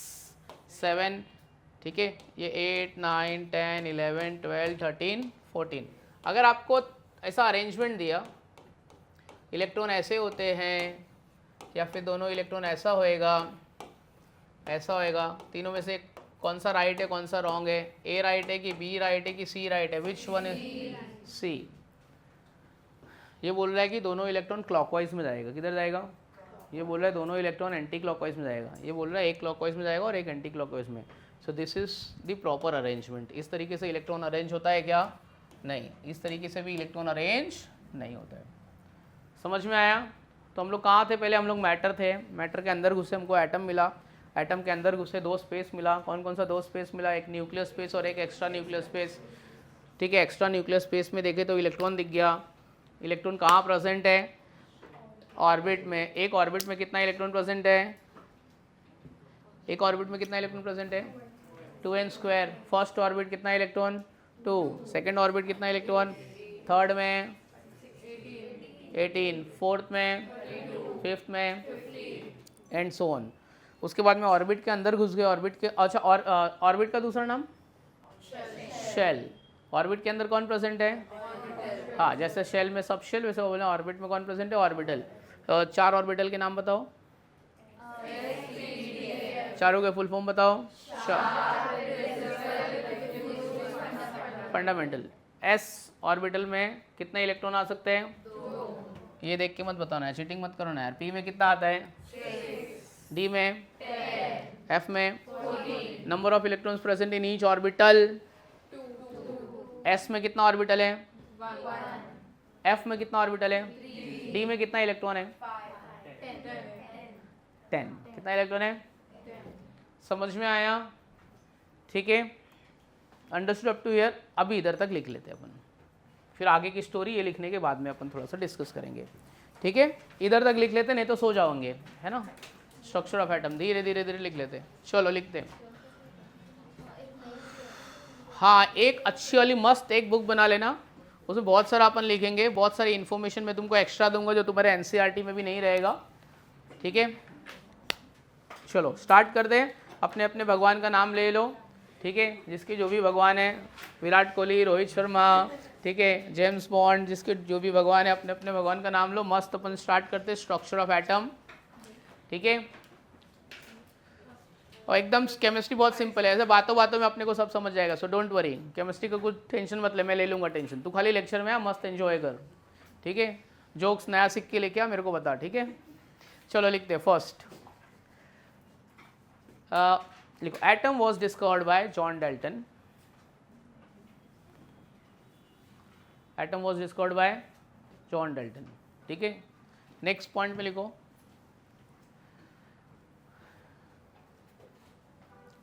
7 ठीक है। ये 8 9 10 11 12 13 14। अगर आपको ऐसा अरेंजमेंट दिया, इलेक्ट्रॉन ऐसे होते हैं या फिर दोनों इलेक्ट्रॉन ऐसा होएगा, ऐसा होएगा, तीनों में से कौन सा राइट है कौन सा रॉन्ग है, ए राइट है कि बी राइट है कि सी राइट है, विच वन इज सी। ये बोल रहा है कि दोनों इलेक्ट्रॉन क्लॉकवाइज में जाएगा, किधर जाएगा, ये बोल रहा है दोनों इलेक्ट्रॉन एंटी क्लॉकवाइज में जाएगा, ये बोल रहा है एक क्लॉकवाइज में जाएगा और एक एंटी क्लॉकवाइज में। सो this is the proper arrangement. इस तरीके से इलेक्ट्रॉन अरेंज होता है क्या, नहीं, इस तरीके से भी इलेक्ट्रॉन अरेंज नहीं होता है। समझ में आया। तो हम लोग कहाँ थे, पहले हम लोग मैटर थे, मैटर के अंदर घुसे, हमको एटम मिला, एटम के अंदर घुसे दो स्पेस मिला, कौन कौन सा दो स्पेस मिला, एक न्यूक्लियर स्पेस और एक एक्स्ट्रा न्यूक्लियर स्पेस। ठीक है, एक्स्ट्रा न्यूक्लियर स्पेस में देखे तो इलेक्ट्रॉन दिख गया। इलेक्ट्रॉन कहाँ प्रेजेंट है, ऑर्बिट में। एक ऑर्बिट में कितना इलेक्ट्रॉन प्रेजेंट है, एक ऑर्बिट में कितना इलेक्ट्रॉन प्रेजेंट है, 2n²। फर्स्ट ऑर्बिट कितना इलेक्ट्रॉन, 2। सेकेंड ऑर्बिट कितना इलेक्ट्रॉन, थर्ड में 18, फोर्थ में, फिफ्थ में, एंड सो ऑन। उसके बाद में ऑर्बिट के अंदर घुस गए, ऑर्बिट के, अच्छा, और ऑर्बिट का दूसरा नाम शेल। ऑर्बिट के अंदर कौन प्रेजेंट है, हाँ, जैसे शेल में सब शेल, वैसे बोले ऑर्बिट में कौन प्रेजेंट है, ऑर्बिटल। चार ऑर्बिटल के नाम बताओ, चारों के फुल फॉर्म बताओ। फंडामेंटल। एस ऑर्बिटल में कितने इलेक्ट्रॉन आ सकते हैं, ये देख के मत बताना है, चीटिंग मत करो ना यार। पी में कितना आता है, डी में, एफ में, number of electrons present in each orbital, S में कितना ऑर्बिटल है, 1, एफ में कितना ऑर्बिटल है, डी में कितना इलेक्ट्रॉन है, 10। कितना इलेक्ट्रॉन है, समझ में आया, ठीक है, अंडरस्टूड अप टू हियर। अभी इधर तक लिख लेते हैं अपन, फिर आगे की स्टोरी ये लिखने के बाद में अपन थोड़ा सा डिस्कस करेंगे, ठीक है। इधर तक लिख लेते, नहीं तो सो जाओगे, है ना। स्ट्रक्चर ऑफ एटम धीरे धीरे धीरे लिख लेते, चलो लिखते हैं। हाँ, एक अच्छी वाली मस्त एक बुक बना लेना, उसमें बहुत सारा अपन लिखेंगे, बहुत सारी इन्फॉर्मेशन मैं तुमको एक्स्ट्रा दूंगा जो तुम्हारे एनसीईआरटी में भी नहीं रहेगा, ठीक है। चलो स्टार्ट कर दे। अपने अपने भगवान का नाम ले लो, ठीक है, जिसके जो भी भगवान है, विराट कोहली, रोहित शर्मा, ठीक है, जेम्स बॉन्ड, जिसके जो भी भगवान है, अपने अपने भगवान का नाम लो। मस्त अपन स्टार्ट करते स्ट्रक्चर ऑफ एटम, ठीक है। और एकदम केमिस्ट्री बहुत सिंपल है, ऐसे बातों बातों में अपने को सब समझ जाएगा, सो डोंट वरी। केमिस्ट्री का कुछ टेंशन मत ले, मैं ले लूँगा टेंशन, तू खाली लेक्चर में आ, मस्त एंजॉय कर, ठीक है। जोक्स नया सीख के लेके आ, मेरे को बता, ठीक है। चलो लिखते हैं। फर्स्ट लिखो, atom was discovered by John Dalton. Atom was discovered by John Dalton, ठीक है। नेक्स्ट पॉइंट में लिखो,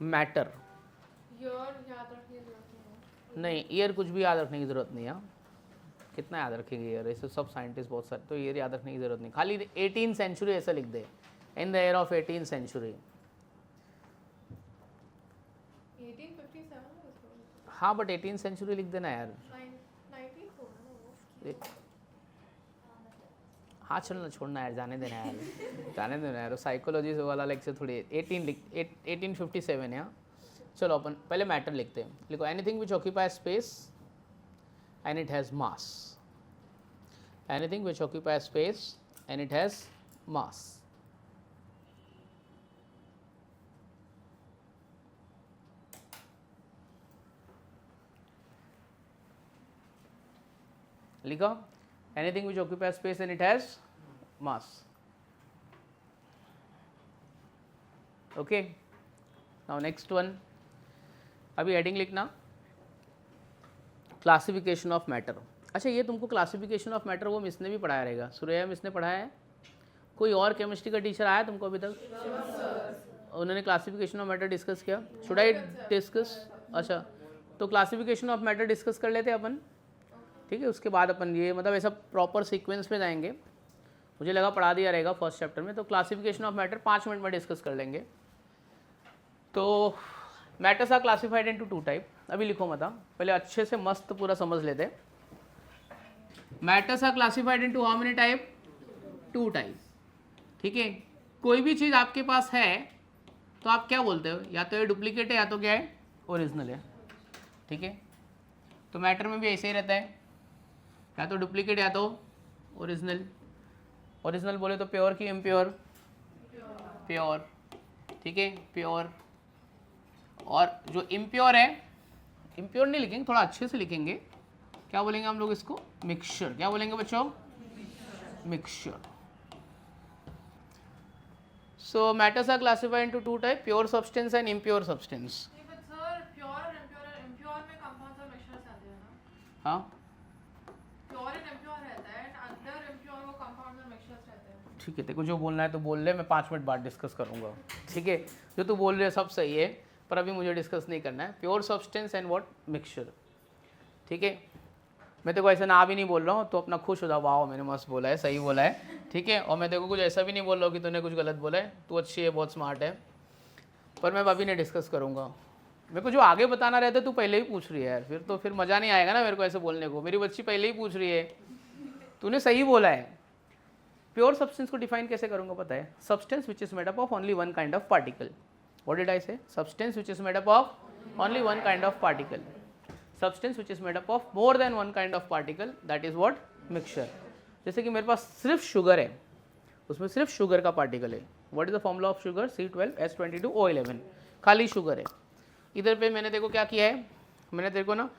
मैटर। नहीं, ईयर कुछ भी याद रखने की जरूरत नहीं है। कितना याद रखेंगे ईयर, ऐसे सब साइंटिस्ट बहुत सारे, तो ईयर याद रखने की जरूरत नहीं, खाली 18th सेंचुरी ऐसा लिख दे, in the year of 18th century. हाँ, बट 18th सेंचुरी लिख देना यार। हाँ चलना, छोड़ना यार, जाने देना यार, जाने देना यार, साइकोलॉजी वाला लेक्चर थोड़ी। 1857 है। चलो अपन पहले मैटर लिखते हैं। लिखो, anything which occupy space and it has mass. Anything which occupy space and it has mass. लिखो, anything which occupy space and it has mass. Okay, now next one. अभी हेडिंग लिखना, क्लासिफिकेशन ऑफ मैटर। अच्छा, ये तुमको classification of matter वो miss ने भी पढ़ाया रहेगा, सुरैया मिस ने पढ़ाया है। कोई और केमिस्ट्री का टीचर आया तुमको अभी तक? उन्होंने क्लासिफिकेशन ऑफ मैटर डिस्कस किया। Should I discuss? अच्छा, तो क्लासिफिकेशन ऑफ मैटर डिस्कस कर लेते अपन, ठीक है। उसके बाद अपन ये मतलब ऐसा प्रॉपर सीक्वेंस में जाएंगे। मुझे लगा पढ़ा दिया रहेगा फर्स्ट चैप्टर में, तो क्लासिफिकेशन ऑफ मैटर 5 मिनट में डिस्कस कर लेंगे। तो matters are classified into 2 type. अभी लिखो मत, पहले अच्छे से मस्त पूरा समझ लेते। Matters are classified into how many type? 2 type, ठीक है। कोई भी चीज़ आपके पास है तो आप क्या बोलते हो, या तो ये डुप्लीकेट है या तो क्या है, ओरिजिनल है, ठीक है। तो मैटर में भी ऐसे ही रहता है, या तो डुप्लीकेट या तो ओरिजिनल। ओरिजिनल बोले तो प्योर की इम्प्योर? प्योर, ठीक है, प्योर। और जो इम्प्योर है, इम्प्योर नहीं लिखेंगे, थोड़ा अच्छे से लिखेंगे। क्या बोलेंगे हम लोग इसको? मिक्सचर। क्या बोलेंगे बच्चों? mixture. So matters are classified into two types, pure substance and impure substance. But sir, pure और impure में compounds और mixtures आते हैं ना? हाँ, Pure and impure रहता है, and under impure वो compounds और mixtures रहते हैं. ठीक है, तेरे को जो बोलना है तो बोल ले, मैं 5 मिनट बाद डिस्कस करूँगा. ठीक है, जो तू बोल रहे है सब सही है, पर अभी मुझे डिस्कस नहीं करना है. Pure substance and what, mixture. ठीक है, मैं तेरे को ऐसा ना भी नहीं बोल रहा हूँ तो अपना खुश हो जाओ, वाह मैंने मस्त बोला है, सही बोला है. ठीक है, और मैं तेरे को कुछ ऐसा भी नहीं बोल रहा हूँ कि तूने कुछ गलत बोला है. तू अच्छी है, बहुत स्मार्ट है, पर मैं अभी नहीं डिस्कस करूँगा. मेरे को जो आगे बताना रहता है तू पहले ही पूछ रही है यार, फिर मज़ा नहीं आएगा ना मेरे को ऐसे बोलने को. मेरी बच्ची पहले ही पूछ रही है, तूने सही बोला है. प्योर सब्सटेंस को डिफाइन कैसे करूँगा पता है? Substance which is made up of only one kind of particle. What did I say? Substance which is made up of only one kind of particle. Substance which is made up of more than one kind of particle, that is what, mixture. जैसे कि मेरे पास सिर्फ sugar है, उसमें सिर्फ sugar का particle है. What is the formula of sugar? C12H22O11, खाली शुगर है. इधर पे मैंने देखो क्या किया है, मैंने तेरे को ना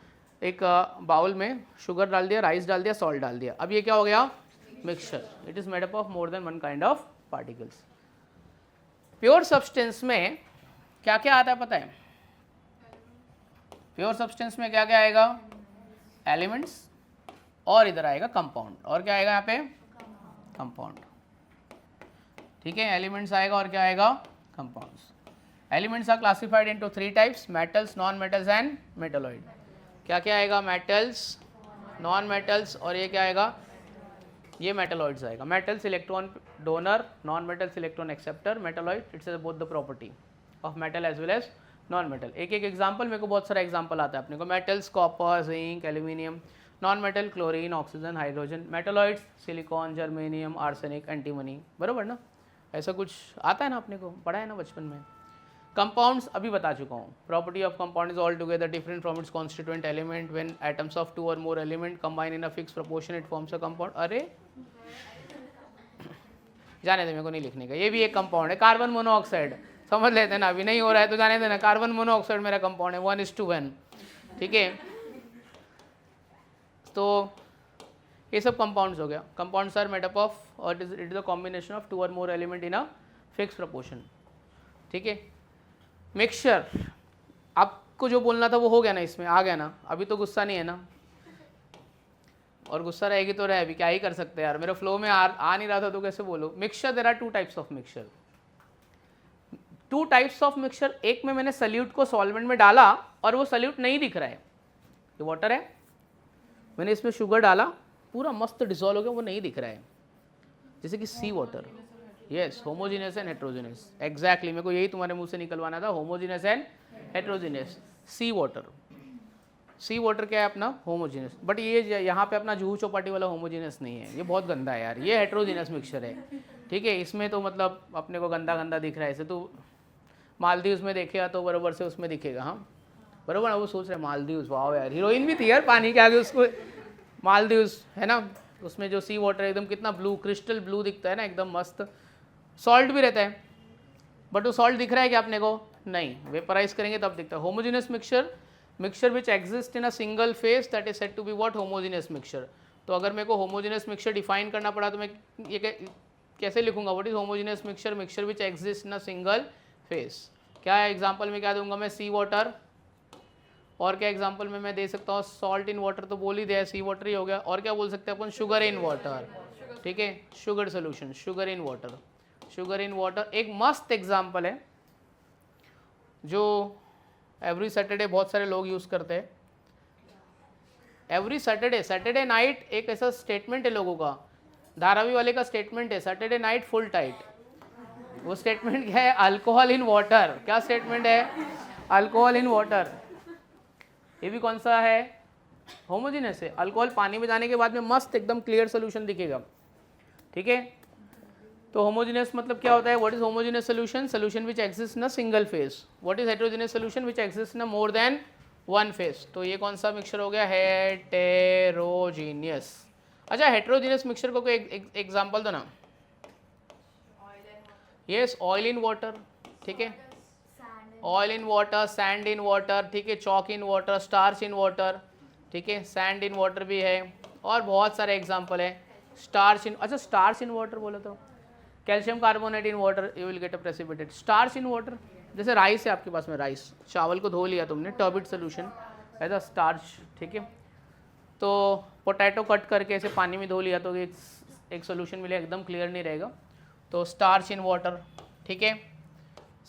एक बाउल में शुगर डाल दिया, राइस डाल दिया, सॉल्ट डाल दिया. अब ये क्या हो गया? Mixture. It is made up of more than one kind of particles. Pure substance में क्या क्या आता है पता है? प्योर सब्सटेंस में क्या क्या आएगा? एलिमेंट्स, और इधर आएगा कंपाउंड. और क्या आएगा यहाँ पे? कंपाउंड. ठीक है, एलिमेंट्स आएगा और क्या आएगा? Compounds. Elements are classified into 3 types, metals, non metals and metalloid. क्या क्या आएगा? मेटल्स, नॉन मेटल्स, और ये क्या आएगा? ये मेटलॉइड्स आएगा. Metals electron donor, non metals electron acceptor. Metalloid it's both the property of metal as well as non metal. एक एक एग्जांपल, मेरे को बहुत सारा एग्जांपल आता है अपने को. Metals copper, zinc, aluminium. Non metal chlorine, oxygen, hydrogen. Metalloids silicon, germanium, arsenic, antimony. बराबर ना? ऐसा कुछ आता है ना, अपने को पढ़ा है ना बचपन में. कंपाउंड्स अभी बता चुका हूँ. Property of compound is all together different from its constituent element. When atoms of 2 और more element combine in a fix proportion it forms a compound. अरे जाने दे, मेरे को नहीं लिखने का. ये भी एक कंपाउंड है, कार्बन मोनोऑक्साइड. समझ लेते हैं ना, अभी नहीं हो रहा है तो जाने देना. कार्बन मोनोऑक्साइड मेरा कंपाउंड है 1:1. ठीक है, तो ये सब कंपाउंड्स हो गया. Compounds are made up of, और it is the combination of 2 और more element in a fix proportion. ठीक है. मिक्सचर, आपको जो बोलना था वो हो गया ना, इसमें आ गया ना. अभी तो गुस्सा नहीं है ना, और गुस्सा रहेगी तो रहे, अभी क्या ही कर सकते हैं यार. मेरे फ्लो में आ नहीं रहा था तो कैसे बोलो. Mixture, there are 2 types of mixture. 2 types of mixture. एक में मैंने सल्यूट को सॉल्वेंट में डाला और वो सल्यूट नहीं दिख रहा है, ये वाटर है. मैंने इसमें शुगर डाला, पूरा मस्त डिसॉल्व हो गया, वो नहीं दिख रहा है. जैसे कि sea water. Yes, homogeneous and heterogeneous. Exactly, मेरे को यही तुम्हारे मुंह से निकलवाना था, homogeneous and heterogeneous. Sea water. Sea water क्या है अपना? होमोजीनियस. बट ये यहाँ पे अपना जुहू चौपाटी वाला होमोजीनियस नहीं है, ये बहुत गंदा है यार. ये हेट्रोजीनियस मिक्सचर है. ठीक है, इसमें तो मतलब अपने को गंदा गंदा दिख रहा है. ऐसे तो मालदीव्स में देखेगा तो बराबर से उसमें दिखेगा. हाँ बराबर ना, वो सोच रहे मालदीव्स, वाह यार, हीरोइन भी थी यार पानी के आगे उसको. मालदीव्स है ना, उसमें जो सी वाटर एकदम कितना ब्लू, क्रिस्टल ब्लू दिखता है ना, एकदम मस्त. सॉल्ट भी रहता है, बट वो सॉल्ट दिख रहा है क्या अपने को? नहीं. वेपराइज करेंगे तब दिखता है. Homogeneous mixture, mixture which exist in a single phase, that is said to be what? Homogeneous mixture. तो अगर मेरे को होमोजीनियस मिक्सचर डिफाइन करना पड़ा तो मैं ये कैसे लिखूंगा? What is homogeneous mixture? Mixture which exist in a single phase. क्या है एग्जाम्पल में, क्या दूंगा मैं? सी वाटर. और क्या एग्जाम्पल में मैं दे सकता हूँ? सॉल्ट इन वाटर तो बोल ही दिया, सी वाटर ही हो गया. और क्या बोल सकते हैं अपन? Sugar in water. ठीक है, sugar solution, sugar in water. Sugar in water एक मस्त एग्जाम्पल है जो एवरी सैटरडे बहुत सारे लोग यूज़ करते हैं. एवरी सैटरडे नाइट एक ऐसा स्टेटमेंट है लोगों का, धारावी वाले का स्टेटमेंट है, सैटरडे नाइट फुल टाइट. वो स्टेटमेंट क्या है? Alcohol in water. क्या स्टेटमेंट है? Alcohol in water. ये भी कौन सा है? होमोजीनियस है. अल्कोहल पानी में जाने के बाद में मस्त एकदम क्लियर सोल्यूशन दिखेगा. ठीक है, तो होमोजीनियस मतलब क्या होता है? What is homogeneous solution? Solution which exist in a single phase. What is heterogeneous solution? Which exist in a more than one phase. तो ये कौन सा मिक्सचर हो गया? हेटेरोजीनियस. अच्छा, हेटेरोजीनियस मिक्सचर को कोई एग्जांपल दो ना. Yes, oil in water. ठीक है, oil in water, sand in water. ठीक है, chalk in water, starch in water. ठीक है, सैंड इन वाटर भी है, और बहुत सारे एग्जांपल है. स्टार्च इन, अच्छा स्टार्च इन वाटर बोला तो calcium carbonate in water you will get a precipitate. Starch in water, जैसे राइस है आपके पास में, राइस चावल को धो लिया तुमने, turbid solution as a starch, ठीक है। तो पोटैटो कट करके ऐसे पानी में धो लिया तो एक सोल्यूशन मिलेगा, एकदम क्लियर नहीं रहेगा, तो स्टार्च इन वाटर, ठीक है।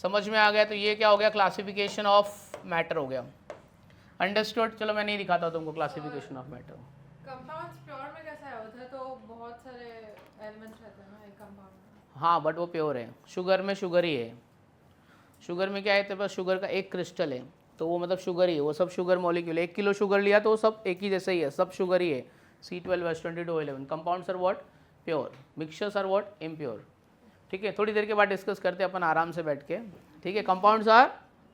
समझ में आ गया? तो ये क्या हो गया, क्लासिफिकेशन ऑफ मैटर हो गया। अंडरस्टूड? चलो मैं नहीं दिखाता तुमको classification of matter. Compounds pure में कैसा है, उधर तो बहुत सारे एलिमेंट्स रहते हैं ना एक कंपाउंड में। हाँ बट वो प्योर है, शुगर में शुगर ही है। शुगर में क्या है, तेरे पास शुगर का एक क्रिस्टल है तो वो मतलब शुगर ही है, वो सब शुगर मॉलिक्यूल है। 1 किलो शुगर लिया तो वो सब एक ही जैसे ही है, सब शुगर ही है। C12H22O11 compounds are what, pure, mixtures are what, impure, ठीक है। थोड़ी देर के बाद डिस्कस करते हैं अपन आराम से बैठ के, ठीक है। Compounds are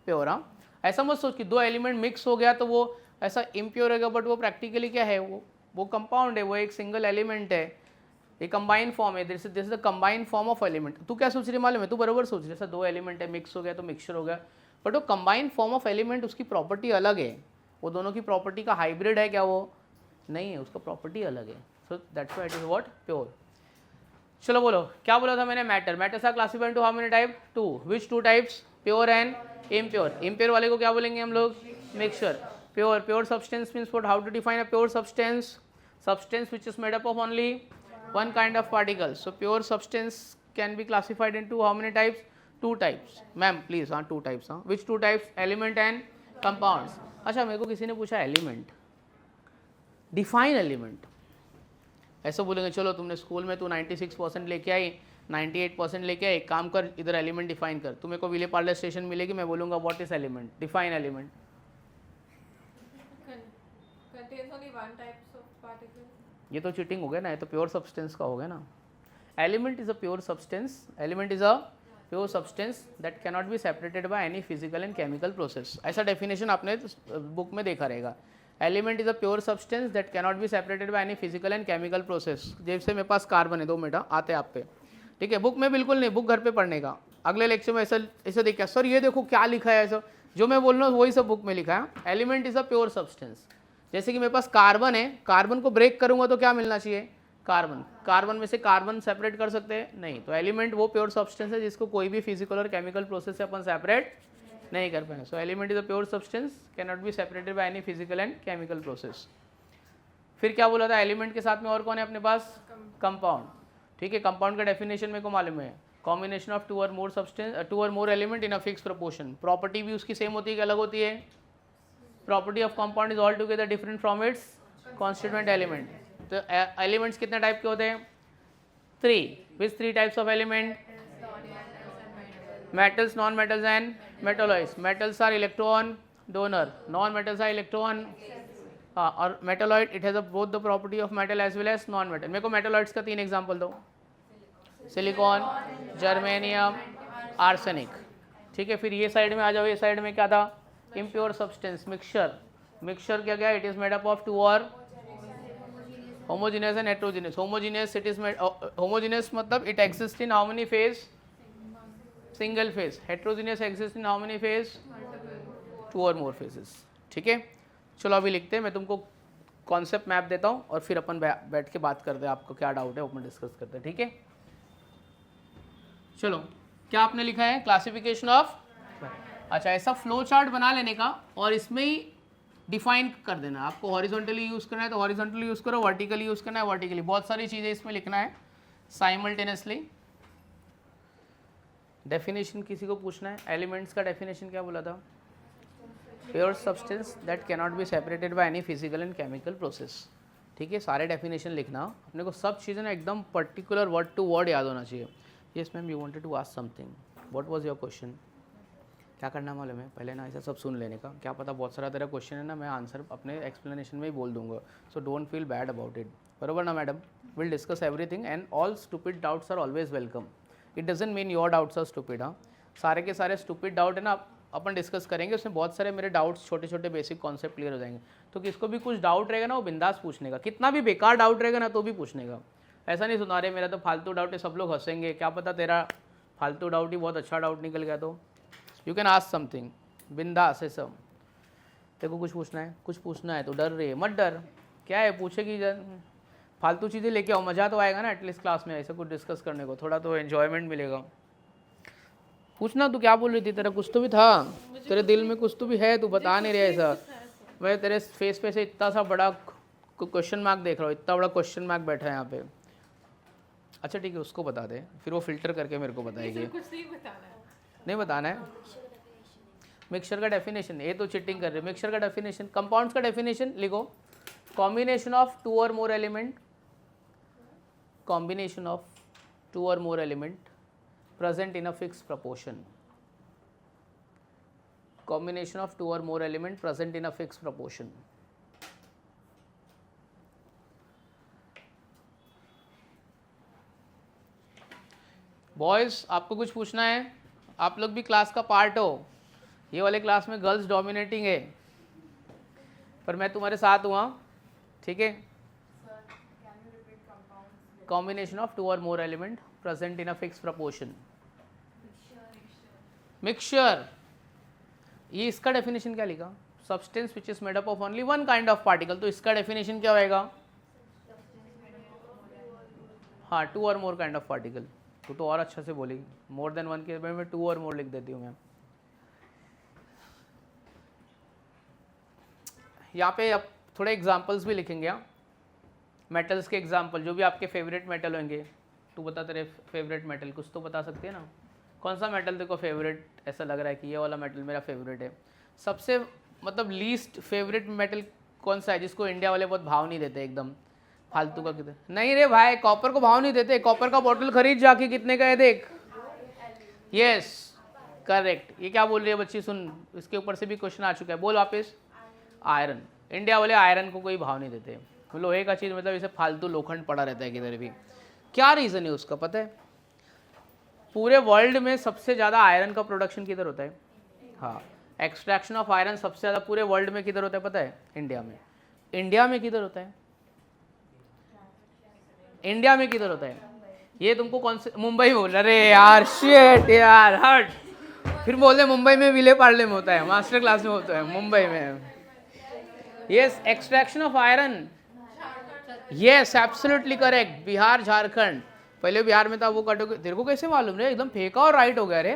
pure. हाँ, ऐसा मत सोच कि 2 एलिमेंट मिक्स हो गया तो वो ऐसा इम्प्योर होगा, बट वो प्रैक्टिकली क्या है, वो कंपाउंड है, वो एक सिंगल एलिमेंट है, ये कंबाइन फॉर्म है। This is the combine form of element. तू क्या सोच रही है मालूम है, तू बराबर सोच रही है, 2 एलिमेंट है, मिक्स हो गया तो मिक्सचर हो गया, बट वो कंबाइन फॉर्म ऑफ एलिमेंट, उसकी प्रॉपर्टी अलग है। वो दोनों की प्रॉपर्टी का हाइब्रिड है क्या, वो नहीं है, उसका प्रॉपर्टी अलग है। So that's why it is what, pure. चलो बोलो, क्या बोला था मैंने, matter. Matters are classified into how many type, 2। Which 2 types, pure and impure. Impure वाले को क्या बोलेंगे हम लोग, mixture. Pure substance means what, how to define a pure substance, substance which is made up of only one kind of particles. So pure substance can be classified into how many types, 2 types. Ma'am please, 2 types. Which 2 types, element and compounds. अच्छा मेरे को किसी ने पूछा element, define element. ऐसा बोलेंगे, चलो तुमने स्कूल में तू 96% लेके आई, 98% लेके आई, एक काम कर इधर एलिमेंट डिफाइन कर। तुम्हें को विले पार्लर स्टेशन मिलेगी, मैं बोलूँगा what is element, define element. Contains only one types of particles. ये तो चीटिंग हो गया ना, ये तो प्योर सब्सटेंस का हो गया ना। Element is a pure substance, element is a pure substance that cannot be separated by any physical and chemical process. ऐसा डेफिनेशन आपने बुक में देखा रहेगा। Element is a pure substance that cannot be separated by any physical and chemical process. जैसे मेरे पास carbon है, 2 minute आते आप पे, ठीक है। बुक में बिल्कुल नहीं, बुक घर पे पढ़ने का। अगले लेक्चर में ऐसा देखा, सर ये देखो क्या लिखा है, ऐसा जो मैं बोल रहा हूँ वही सब बुक में लिखा है। Element is a pure substance. जैसे कि मेरे पास कार्बन है, कार्बन को ब्रेक करूंगा तो क्या मिलना चाहिए, कार्बन। कार्बन में से कार्बन सेपरेट कर सकते हैं, नहीं। तो एलिमेंट वो प्योर सब्सटेंस है जिसको कोई भी फिजिकल और केमिकल प्रोसेस से अपन सेपरेट नहीं कर पाए। सो element is a pure substance, can not be separated by any physical and chemical process. फिर क्या बोला था, एलिमेंट के साथ में और कौन है अपने पास, कंपाउंड, ठीक है। कंपाउंड का डेफिनेशन मेरे को मालूम है, कॉम्बिनेशन ऑफ 2 और मोर सब्सटेंस, 2 और more element in a fix proportion. Property भी उसकी सेम होती है कि अलग होती है, property of compound is all together different from its constituent element. तो एलिमेंट्स कितने टाइप के होते हैं, 3। Which 3 types of element, metals, non metals and metalloids. Metals are electron donor, non metals are electron, और metalloid it has both the property of metal as well as non metal. मेरे को metalloids का 3 example दो, silicon, germanium, arsenic, ठीक है। फिर ये side में आ जाओ, ये साइड में क्या था, इम्प्योर सब्सटेंस, मिक्सचर। मिक्सचर क्या क्या, it is made up of 2 और homogeneous and heterogeneous. Homogeneous it is made, homogeneous मतलब it exist in how many phase, single phase. Heterogeneous exist in how many phase, 2 और मोर phases, ठीक है। चलो अभी लिखते हैं, मैं तुमको कॉन्सेप्ट मैप देता हूँ और फिर अपन बैठ के बात करते हैं, आपको क्या डाउट है अपन डिस्कस करते हैं, ठीक है। चलो क्या आपने लिखा है, क्लासिफिकेशन ऑफ, अच्छा ऐसा फ्लो चार्ट बना लेने का और इसमें ही डिफाइन कर देना। आपको हॉरिजॉन्टली यूज़ करना है तो हॉरिजॉन्टली यूज़ करो, वर्टिकली यूज़ करना है वर्टिकली, बहुत सारी चीज़ें इसमें लिखना है साइमल्टेनियसली। डेफिनेशन किसी को पूछना है, एलिमेंट्स का डेफिनेशन क्या बोला था, pure substance that cannot be separated by any physical and chemical process, ठीक है। सारे डेफिनेशन लिखना, अपने को सब चीज़ें ना एकदम पर्टिकुलर वर्ड टू वर्ड याद होना चाहिए। Yes ma'am, you wanted to ask something, what was your question. क्या करना मालूम है, पहले ना ऐसा सब सुन लेने का, क्या पता बहुत सारा तेरा क्वेश्चन है ना, मैं आंसर अपने एक्सप्लेनेशन में ही बोल दूंगा। So don't feel bad about it, बरोबर ना madam. Will discuss everything and all stupid doubts are always welcome. It doesn't mean your doubts are stupid. हाँ, सारे के सारे स्टूपिड डाउट है ना अपन डिस्कस करेंगे, उसमें बहुत सारे मेरे डाउट्स छोटे छोटे बेसिक कॉन्सेप्ट क्लियर हो जाएंगे। तो किसको भी कुछ डाउट रहेगा ना, वो बिंदास पूछने का, कितना भी बेकार डाउट रहेगा ना तो भी पूछने का। ऐसा नहीं सुना रहे मेरा तो फालतू डाउट है, सब लोग हंसेंगे, क्या पता तेरा फालतू डाउट ही बहुत अच्छा डाउट निकल गया। तो यू कैन आस्क समथिंग बिंदास है सब। तेरे को कुछ पूछना है, कुछ पूछना है तो डर रही है, मत डर, क्या है पूछेगी, फालतू चीज़ें लेके आओ, मज़ा तो आएगा ना एटलीस्ट क्लास में ऐसा कुछ डिस्कस करने को, थोड़ा तो एन्जॉयमेंट मिलेगा। पूछना, तू क्या बोल रही थी, तेरा कुछ तो भी था, तेरे दिल में कुछ तो भी है, तू बता नहीं रहा ऐसा। मैं तेरे फेस पे से इतना सा बड़ा क्वेश्चन मार्क देख रहा हूँ, इतना बड़ा क्वेश्चन मार्क बैठा है यहाँ पे। अच्छा ठीक है, उसको बता दे, फिर वो फिल्टर करके मेरे को बताएगी। कुछ नहीं बताना है। नहीं बताना है। मिक्सचर का डेफिनेशन, ये तो चिटिंग कर रहे हो। मिक्सचर का डेफिनेशन, कंपाउंड्स का डेफिनेशन लिखो, कॉम्बिनेशन ऑफ 2 और more element, combination of 2 or more element present in a fixed proportion, combination of 2 or more element present in a fixed proportion। Boys आपको कुछ पूछना है? आप लोग भी क्लास का पार्ट हो, ये वाले क्लास में गर्ल्स डोमिनेटिंग है, पर मैं तुम्हारे साथ हुआ, ठीक है। Combination of 2 or more element present in a fixed proportion। Mixture, ये इसका डेफिनेशन क्या लिखा? Substance which is made up of only one kind of particle, तो इसका डेफिनेशन क्या होएगा? हाँ, 2 or more kind of particle। तो और अच्छा से बोलेगी, मोर देन वन के मैं 2 और मोर लिख देती हूँ मैं। यहाँ पे अब थोड़े एग्जाम्पल्स भी लिखेंगे। मेटल्स के एग्जाम्पल, जो भी आपके फेवरेट मेटल होंगे। तू बता तेरे फेवरेट मेटल, कुछ तो बता सकती है ना, कौन सा मेटल तेरे को फेवरेट ऐसा लग रहा है कि ये वाला मेटल मेरा फेवरेट है। सबसे मतलब लीस्ट फेवरेट मेटल कौन सा है जिसको इंडिया वाले बहुत भाव नहीं देते, एकदम फालतू का कितने? नहीं रे भाई, कॉपर को भाव नहीं देते, कॉपर का बॉटल खरीद जाके कितने का है देख। Yes correct. ये क्या बोल रही है बच्ची, सुन, इसके ऊपर से भी क्वेश्चन आ चुका है, बोल वापस। आयरन, इंडिया वाले आयरन को कोई भाव नहीं देते, लोहे का चीज़ मतलब इसे फालतू लोखंड पड़ा रहता है किधर भी। क्या रीज़न है उसका पता है? पूरे वर्ल्ड में सबसे ज़्यादा आयरन का प्रोडक्शन किधर होता है? हाँ, एक्सट्रैक्शन ऑफ आयरन सबसे ज़्यादा पूरे वर्ल्ड में किधर होता है पता है? इंडिया में। इंडिया में किधर होता है? इंडिया में किधर होता है? ये तुमको कौन से, मुंबई बोल रहे यार, शिट यार, हट, फिर बोल रहे मुंबई में विले पार्ले में होता है, मास्टर क्लास में होता है मुंबई में। Yes, extraction of iron, yes absolutely correct, Bihar Jharkhand. पहले बिहार में था वो कटो, तेरे को कैसे मालूम रे? एकदम फेंका और राइट हो गया रे।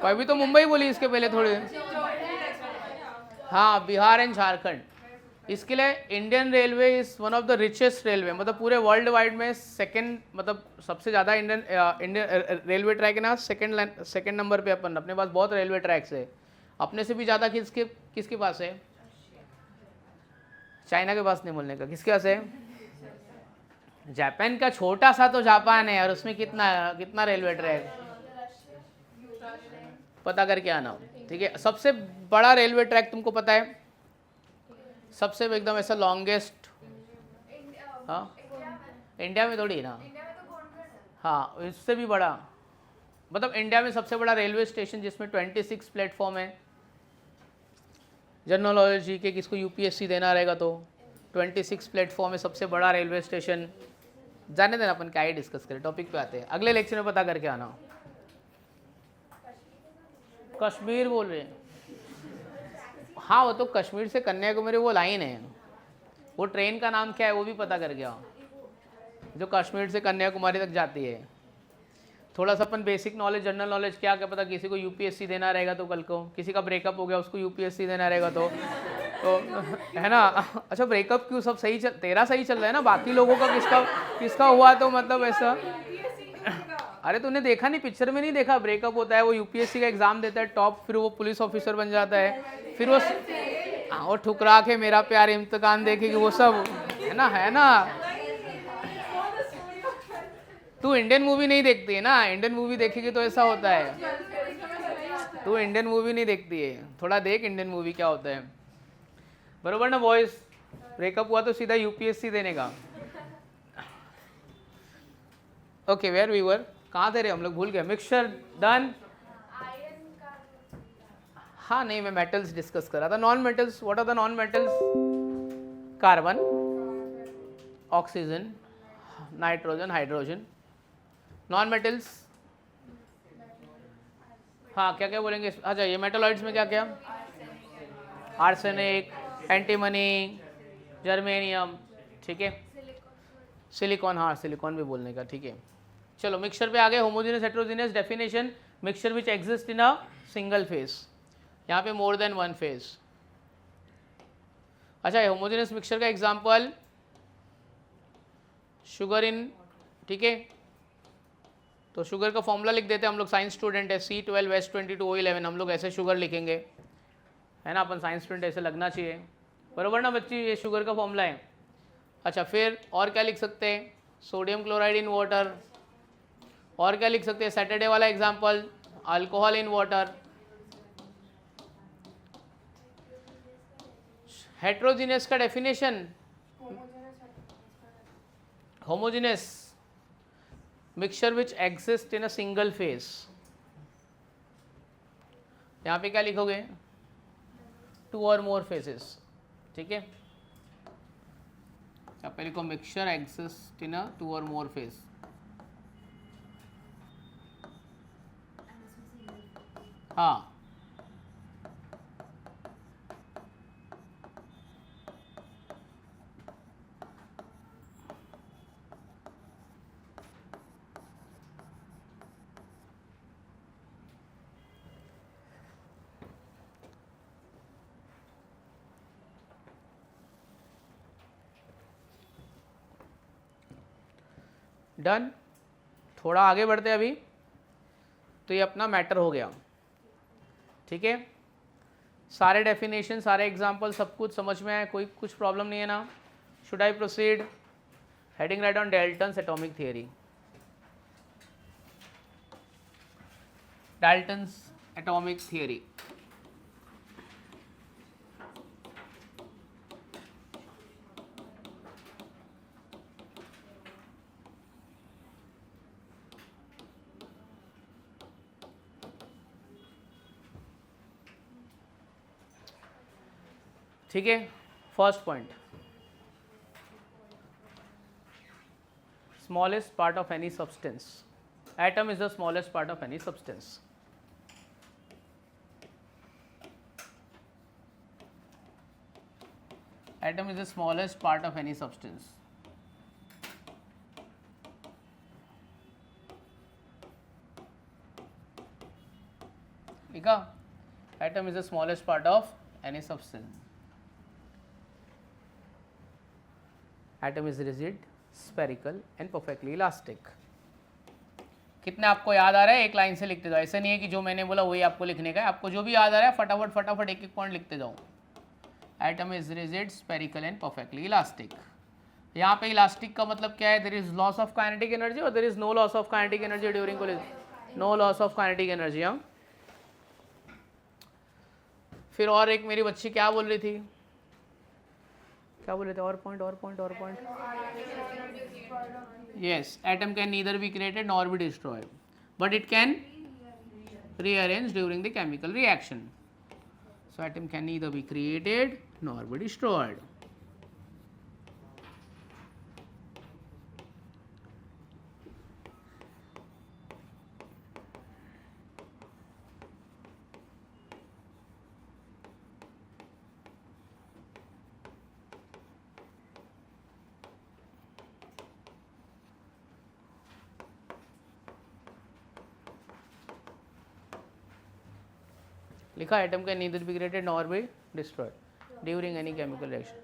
अभी तो मुंबई बोली इसके पहले थोड़े। हाँ, बिहार एंड झारखंड। इसके लिए Indian railway is one of the richest railway, मतलब पूरे वर्ल्ड वाइड में सेकंड, मतलब सबसे ज़्यादा इंडियन रेलवे ट्रैक है ना, सेकंड नंबर पे अपन, अपने पास बहुत रेलवे ट्रैक्स है। अपने से भी ज़्यादा किसके पास है? चाइना के पास नहीं बोलने का, किसके पास है? जापान का छोटा सा तो जापान है, और उसमें कितना रेलवे ट्रैक, पता करके आना, ठीक है। सबसे बड़ा रेलवे ट्रैक तुमको पता है? सबसे एकदम ऐसा लॉन्गेस्ट, हाँ इंडिया में थोड़ी ना, हाँ इससे भी बड़ा, मतलब इंडिया में सबसे बड़ा रेलवे स्टेशन जिसमें 26 प्लेटफॉर्म है। जनरल नॉलेज के किसको यूपीएससी देना रहेगा तो 26 प्लेटफॉर्म है, सबसे बड़ा रेलवे स्टेशन। जाने देना, अपन क्या ही डिस्कस करें, टॉपिक पे आते हैं, अगले लेक्चर में पता करके आना। कश्मीर बोल रहे हैं, हाँ वो तो कश्मीर से कन्याकुमारी वो लाइन है, वो ट्रेन का नाम क्या है वो भी पता कर गया, जो कश्मीर से कन्याकुमारी तक जाती है। थोड़ा सा अपन बेसिक नॉलेज, जनरल नॉलेज, क्या क्या पता, किसी को यूपीएससी देना रहेगा तो कल को, किसी का ब्रेकअप हो गया उसको यूपीएससी देना रहेगा तो है ना। अच्छा ब्रेकअप क्यों, सब सही चल, तेरा सही चल रहा है ना, बाकी लोगों का किसका हुआ तो मतलब ऐसा। अरे तूने देखा नहीं, पिक्चर में नहीं देखा, ब्रेकअप होता है, वो यूपीएससी का एग्जाम देता है टॉप, फिर वो पुलिस ऑफिसर बन जाता है, फिर वो ठुकरा के मेरा प्यार इम्तिहान देखेगी, वो सब है ना। तू इंडियन मूवी नहीं देखती है ना, इंडियन मूवी देखेगी तो ऐसा होता है। तू इंडियन मूवी नहीं देखती है, थोड़ा देख इंडियन मूवी क्या होता है, बरोबर ना बॉयज। ब्रेकअप हुआ तो सीधा यूपीएससी देने का। ओके वेयर वी वर, कहाँ थे रे हम लोग, भूल गए। Mixture done. हाँ नहीं, मैं मेटल्स डिस्कस कर रहा था। Non metals, what are the non metals? Carbon, oxygen, nitrogen, hydrogen. Non metals, हाँ क्या क्या बोलेंगे? अच्छा ये मेटलॉइड्स में क्या क्या? आर्सेनिक, एंटीमनी, जर्मेनियम, ठीक है। सिलिकॉन, हाँ सिलिकॉन भी बोलने का, ठीक है। चलो मिक्सचर पे आ गए। Homogeneous heterogeneous definition, mixture which exist in a single phase, यहाँ पे मोर देन वन फेज। अच्छा, होमोजेनियस मिक्सचर का एग्जांपल शुगर इन, ठीक है। तो शुगर का फॉर्मूला लिख देते हैं हम लोग, साइंस स्टूडेंट है, C12H22O11, हम लोग ऐसे शुगर लिखेंगे, है ना, अपन साइंस स्टूडेंट ऐसे लगना चाहिए, बरोबर ना बच्ची, ये शुगर का फॉर्मूला है। अच्छा, फिर और क्या लिख सकते हैं, सोडियम क्लोराइड इन वाटर, और क्या लिख सकते हैं, सैटरडे वाला example, alcohol in water. Heterogeneous का definition, homogeneous mixture which exist in a single phase, यहाँ पे क्या लिखोगे, 2 और मोर फेजेस, ठीक है। यहाँ पे लिखो मिक्सचर एग्जिस्ट इन अ 2 और मोर फेज। हाँ, डन। थोड़ा आगे बढ़ते हैं अभी, तो ये अपना मैटर हो गया, ठीक है। सारे डेफिनेशन, सारे एग्जांपल, सब कुछ समझ में आया, कोई कुछ प्रॉब्लम नहीं है ना। Should I proceed? Heading right on Dalton's atomic theory, Dalton's atomic theory. ठीक है, first point, smallest part of any substance, atom is the smallest part of any substance. Atom is the smallest part of any substance. ठीक है, atom is the smallest part of any substance. Atom is rigid, spherical and perfectly elastic. कितने आपको याद आ रहा है, एक line से लिखते जाओ, ऐसा नहीं है कि जो मैंने बोला वही आपको लिखने का है, आपको जो भी याद आ रहा है फटाफट फटाफट एक एक पॉइंट लिखते जाओ। Atom is rigid, spherical and perfectly elastic. यहाँ पे इलास्टिक का मतलब क्या है, there is loss of kinetic energy और there is no loss of kinetic energy during collision, no loss of kinetic energy. हाँ, फिर और एक मेरी बच्ची क्या बोल रही थी, क्या बोल रहे थे, और पॉइंट और पॉइंट और point. Yes, atom can neither be created nor be destroyed, but it can rearrange during the chemical reaction. So atom can neither be created nor be destroyed. लिखा atom can neither be created nor be destroyed during any chemical reaction.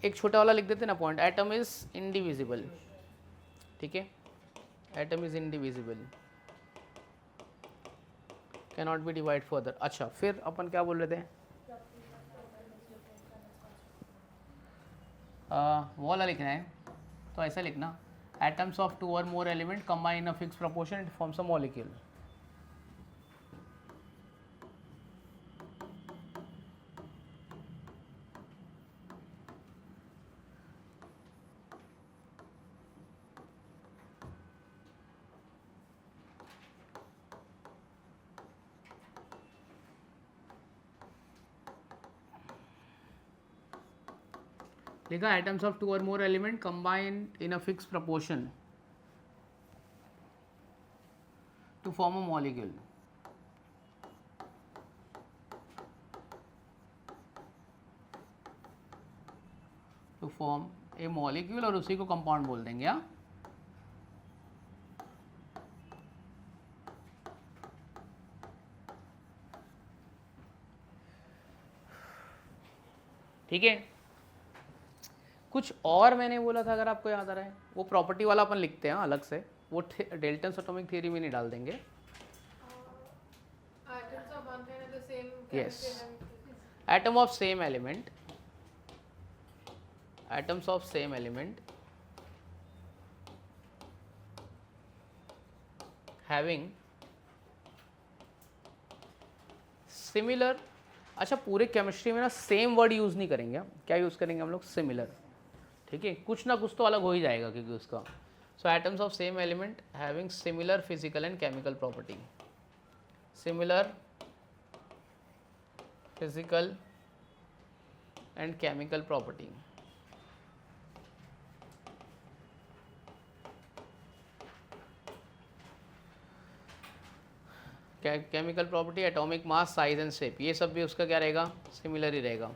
एक छोटा वाला लिख देते ना point, atom is indivisible, ठीक है, atom is indivisible, can not be divide further. अच्छा, फिर अपन क्या बोल रहे थे, वो वाला लिखना है, तो ऐसा लिखना, एटम्स ऑफ 2 और more element combine in a fixed proportion it forms a molecule. लिखा एटम्स ऑफ 2 और more element combined in a fixed proportion to form a molecule. To form a molecule और उसी को कंपाउंड बोल देंगे। हाँ, ठीक है। कुछ और मैंने बोला था, अगर आपको याद आ रहा है, वो प्रॉपर्टी वाला अपन लिखते हैं अलग से, वो डेल्टन्स एटॉमिक थ्योरी में नहीं डाल देंगे। Atoms of one kind are the same Yes. chemistry. Atom of same element, atoms of same element having similar, अच्छा पूरे केमिस्ट्री में ना सेम वर्ड यूज़ नहीं करेंगे हम, क्या यूज़ करेंगे हम लोग? सिमिलर, ठीक है। कुछ ना कुछ तो अलग हो ही जाएगा क्योंकि उसका। So atoms of same element having similar physical and chemical property, similar physical and chemical property. Chemical property, atomic mass, size and shape, ये सब भी उसका क्या रहेगा? सिमिलर ही रहेगा।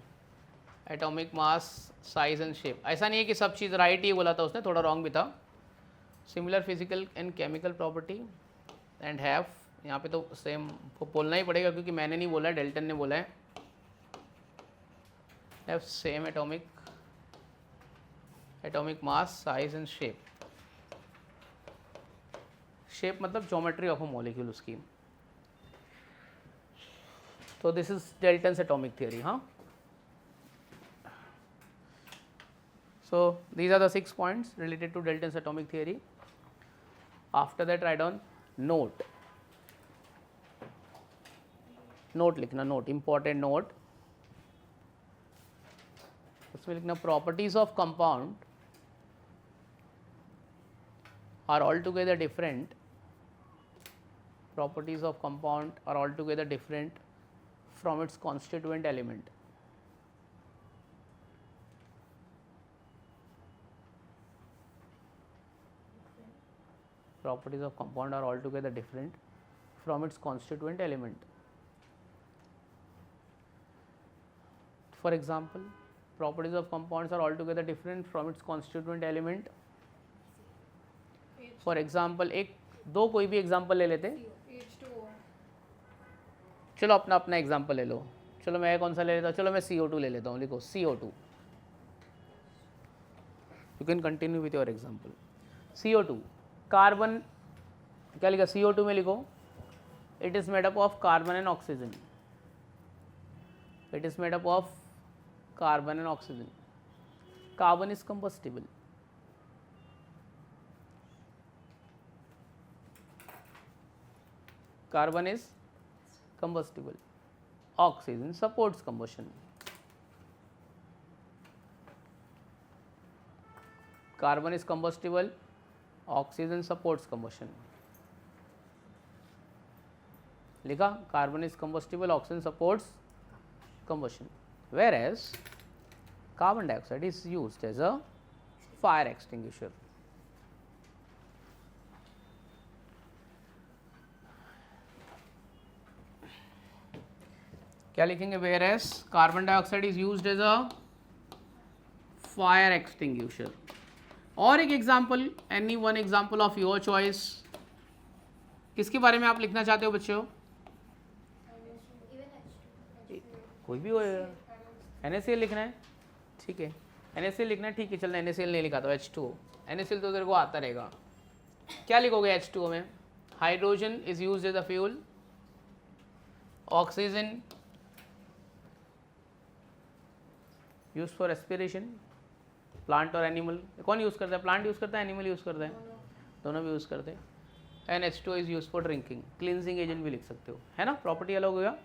Atomic mass, size and shape, ऐसा नहीं है कि सब चीज़ राइट ही बोला था उसने, थोड़ा रॉन्ग भी था। Similar physical and chemical property and have, यहाँ पे तो सेम बोलना ही पड़ेगा क्योंकि मैंने नहीं बोला है, डेल्टन ने बोला है। Have same atomic mass, size and shape. Shape मतलब ज्योमेट्री ऑफ अ मॉलिक्यूल उसकी। So this is Dalton's atomic theory, huh? So these are the 6 points related to Dalton's atomic theory. After that write down note. Note लिखना, note, important note. उसमें लिखना properties of compound are altogether different. Properties of compound are altogether different from its constituent element. Properties of compound are altogether different from its constituent element. For example, properties of compounds are altogether different from its constituent element. For example, एक दो कोई भी example ले लेते हैं। H2O. चलो अपना अपना एग्जाम्पल ले लो। चलो मैं कौन सा ले लेता हूँ? चलो मैं CO2 ले लेता हूँ। लिखो CO2। You can continue with your example. CO2 carbon, क्या लिखा CO2 में? लिखो it is made up of carbon and oxygen. It is made up of carbon and oxygen. Carbon is combustible. Carbon is combustible. Oxygen supports combustion. Carbon is combustible. Oxygen supports combustion. लिखा carbon is combustible, oxygen supports combustion. Whereas carbon dioxide is used as a fire extinguisher. क्या लिखेंगे? Where as carbon dioxide is used as a fire extinguisher. और एक example, any one example of your choice. किसके बारे में आप लिखना चाहते हो बच्चों? कोई भी हो, NaCl लिखना है, ठीक है। NaCl लिखना है, ठीक है। चलना NaCl नहीं लिखा तो H2O। NaCl तो तेरे को आता रहेगा। क्या लिखोगे H2O में? Hydrogen is used as a fuel. Oxygen use for respiration. Plant और एनिमल, कौन यूज़ करता है? प्लांट यूज़ करता है, एनिमल यूज़ करता है? दोनों भी यूज़ करते हैं। And H2O is use for drinking. Cleansing agent भी लिख सकते हो, है ना। प्रॉपर्टी अलग हो गया,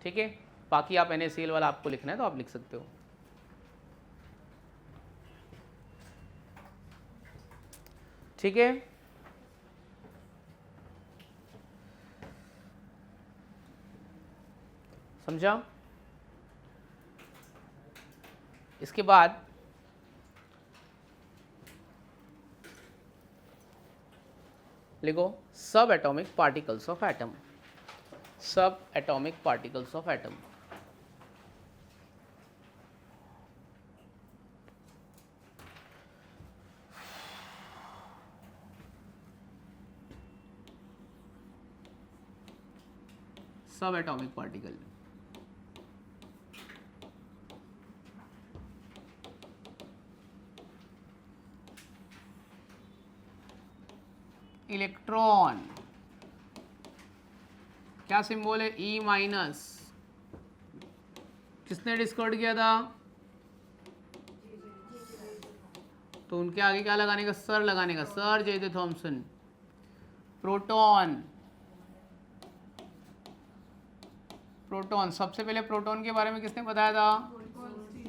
ठीक है। बाकी आप NaCl वाला आपको लिखना है तो आप लिख सकते हो, ठीक है। समझा? इसके बाद लिखो सब एटॉमिक पार्टिकल्स ऑफ एटम। सब एटॉमिक पार्टिकल्स ऑफ एटम। सब एटॉमिक पार्टिकल। इलेक्ट्रॉन क्या सिंबल है? E minus. किसने डिस्कवर्ड किया था? तो उनके आगे क्या लगाने का? सर लगाने का, सर जे जे थॉमसन। प्रोटॉन, प्रोटॉन सबसे पहले प्रोटॉन के बारे में किसने बताया था?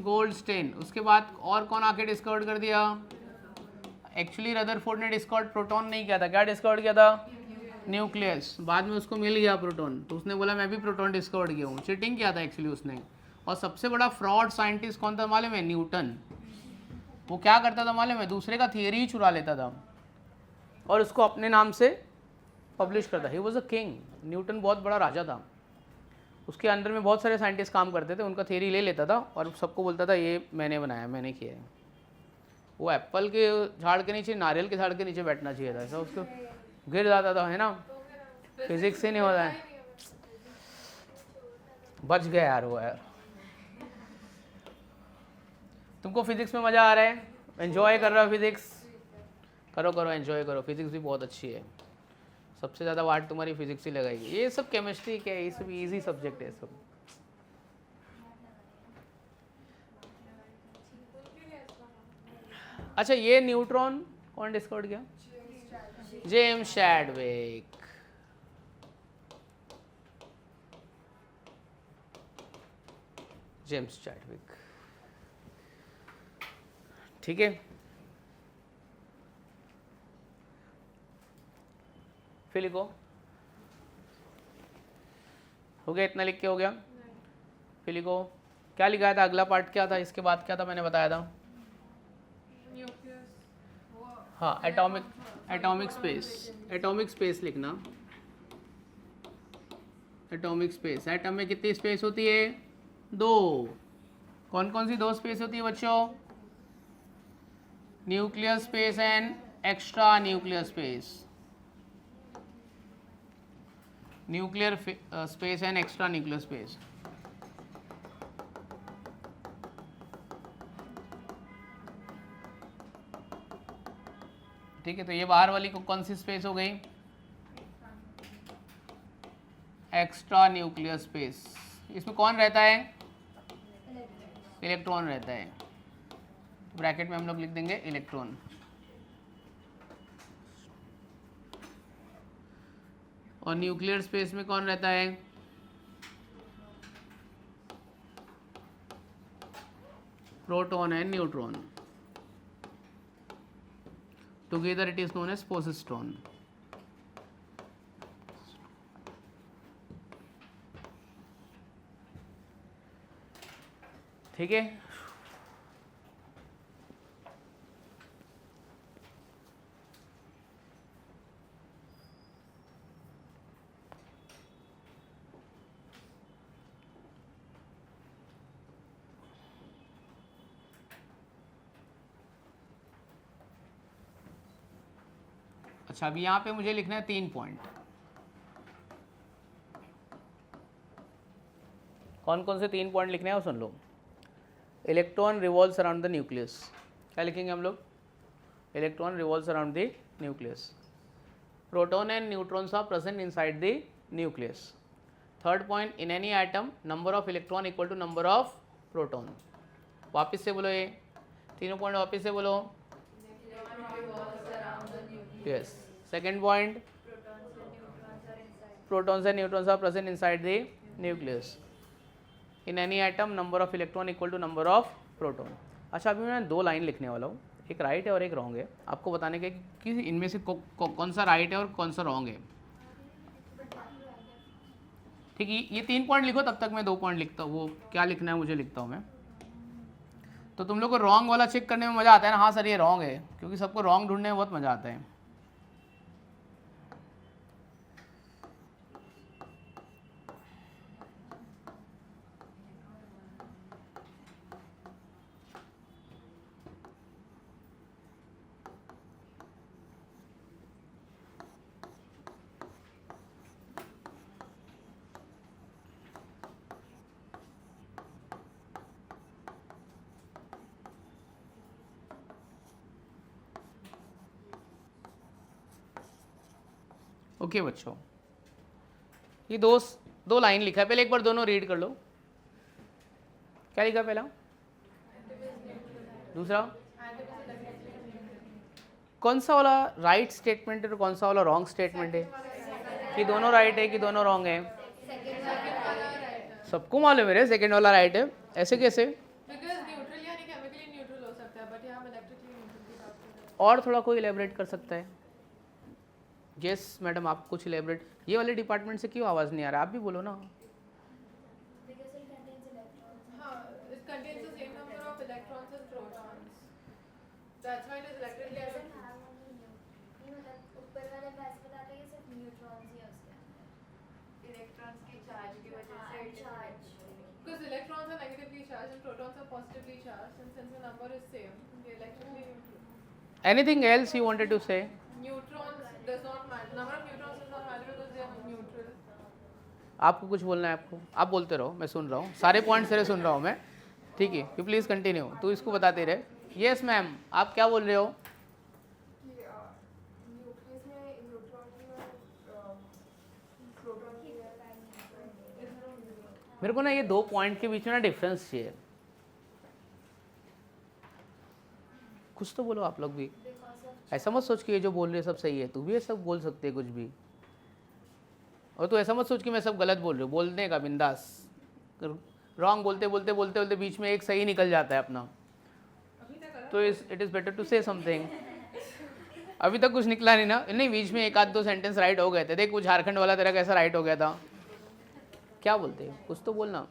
गोल्डस्टेन। उसके बाद और कौन आके डिस्कवर कर दिया? एक्चुअली रदरफोर्ड ने डिस्कवर्ड प्रोटॉन नहीं किया था। क्या डिस्कवर किया था? न्यूक्लियस। बाद में उसको मिल गया प्रोटॉन, तो उसने बोला मैं भी प्रोटॉन डिस्कवर किया हूँ। चीटिंग किया था एक्चुअली उसने। और सबसे बड़ा फ्रॉड साइंटिस्ट कौन था मालूम है? न्यूटन। वो क्या करता था मालूम है? दूसरे का थियरी ही चुरा लेता था और उसको अपने नाम से पब्लिश करता। He was a king. Newton बहुत बड़ा राजा था। उसके अंडर में बहुत सारे साइंटिस्ट काम करते थे, उनका थियरी ले लेता था और सबको बोलता था ये मैंने बनाया, मैंने किया है। वो एप्पल के झाड़ के नीचे, नारियल के झाड़ के नीचे बैठना चाहिए था, ऐसा उसको गिर जाता था, है ना। फिजिक्स से नहीं होता है। बच गया यार वो यार। तुमको फिजिक्स में मज़ा आ रहा है? एंजॉय कर रहा हो फिजिक्स? करो करो, एंजॉय करो। फिजिक्स भी बहुत अच्छी है। सबसे ज़्यादा वाट तुम्हारी फिजिक्स ही लगाएगी। ये सब केमिस्ट्री क्या है, ये सब इजी सब्जेक्ट है सब। अच्छा, ये न्यूट्रॉन कौन डिस्कवर किया? James Chadwick. जेम्स चैडविक, ठीक है। फिर लिखो। हो गया? इतना लिख के हो गया? फिर लिखो। क्या लिखा था? अगला पार्ट क्या था? इसके बाद क्या था मैंने बताया था? हाँ, atomic, atomic space. Atomic space लिखना। Atomic space. एटम में कितनी स्पेस होती है? 2। कौन कौन सी 2 स्पेस होती है बच्चों? Nuclear space and extra nuclear space. Nuclear space and extra nuclear space. ठीक है, तो ये बाहर वाली को कौन सी स्पेस हो गई? Extra nuclear space. इसमें कौन रहता है? इलेक्ट्रॉन रहता है। ब्रैकेट में हम लोग लिख देंगे इलेक्ट्रॉन। और न्यूक्लियर स्पेस में कौन रहता है? Proton and neutron. Together it is known as positron. ठीक है। अच्छा, अभी यहाँ पे मुझे लिखना है 3 पॉइंट। कौन कौन से 3 पॉइंट लिखने हैं वो सुन लो। Electron revolves around the nucleus. क्या लिखेंगे हम लोग? Electron revolves around the nucleus. Proton and neutrons are present inside the nucleus. Third point, in any atom number of electron equal to number of proton. वापस से बोलो, ये तीनों point वापस से बोलो। Yes. Second point, protons and neutrons are present inside the nucleus. In any atom number of electron equal to number of proton. अच्छा, अभी मैं 2 लाइन लिखने वाला हूँ, एक राइट है और एक रॉन्ग है। आपको बताने का कि इनमें से कौन सा राइट है और कौन सा रॉन्ग है। ठीक है, ये 3 पॉइंट लिखो, तब तक मैं 2 पॉइंट लिखता हूँ। वो क्या लिखना है मुझे लिखता हूँ मैं। तो तुम लोग को रॉन्ग वाला चेक करने में मज़ा आता है ना? हाँ सर ये रॉन्ग है, क्योंकि सबको रॉन्ग ढूंढने में बहुत मज़ा आता है। ओके बच्चों, ये दो लाइन लिखा है, पहले एक बार दोनों रीड कर लो। क्या लिखा पहला? दूसरा कौन सा वाला राइट स्टेटमेंट है और कौन सा वाला रॉन्ग स्टेटमेंट है? कि दोनों राइट है कि दोनों रॉन्ग है? सबको मालूम है सेकेंड वाला राइट है, ऐसे कैसे? और थोड़ा कोई इलेबरेट कर सकता है? यस मैडम, आप कुछ इलेबरेट। ये वाले डिपार्टमेंट से क्यों आवाज़ नहीं आ रहा? आप भी बोलो ना। Anything else you wanted to say? Neutrons does not matter. Number of neutrons does not matter because they are neutral. आपको कुछ बोलना है? आपको आप बोलते रहो, मैं सुन रहा हूँ, सारे पॉइंट्स तेरे सुन रहा हूँ मैं, ठीक है? यू प्लीज़ कंटिन्यू, तू इसको बताते रहे। यस मैम, आप क्या बोल रहे हो? मेरे को ना ये दो पॉइंट के बीच में ना डिफरेंस चाहिए, कुछ तो बोलो आप लोग भी। ऐसा मत सोच कि ये जो बोल रहे सब सही है, तू भी ऐसा बोल सकते है कुछ भी। और तू ऐसा मत सोच कि मैं सब गलत बोल रही हूँ, बोलने का बिंदास। रॉन्ग बोलते बोलते बोलते बोलते बीच में एक सही निकल जाता है अपना, तो it is better to say something. अभी तक कुछ निकला नहीं ना? नहीं, बीच में एक आध दो सेंटेंस राइट हो गए थे। देख वो झारखंड वाला तेरा कैसा राइट हो गया था। क्या बोलते हैं? कुछ तो बोलना।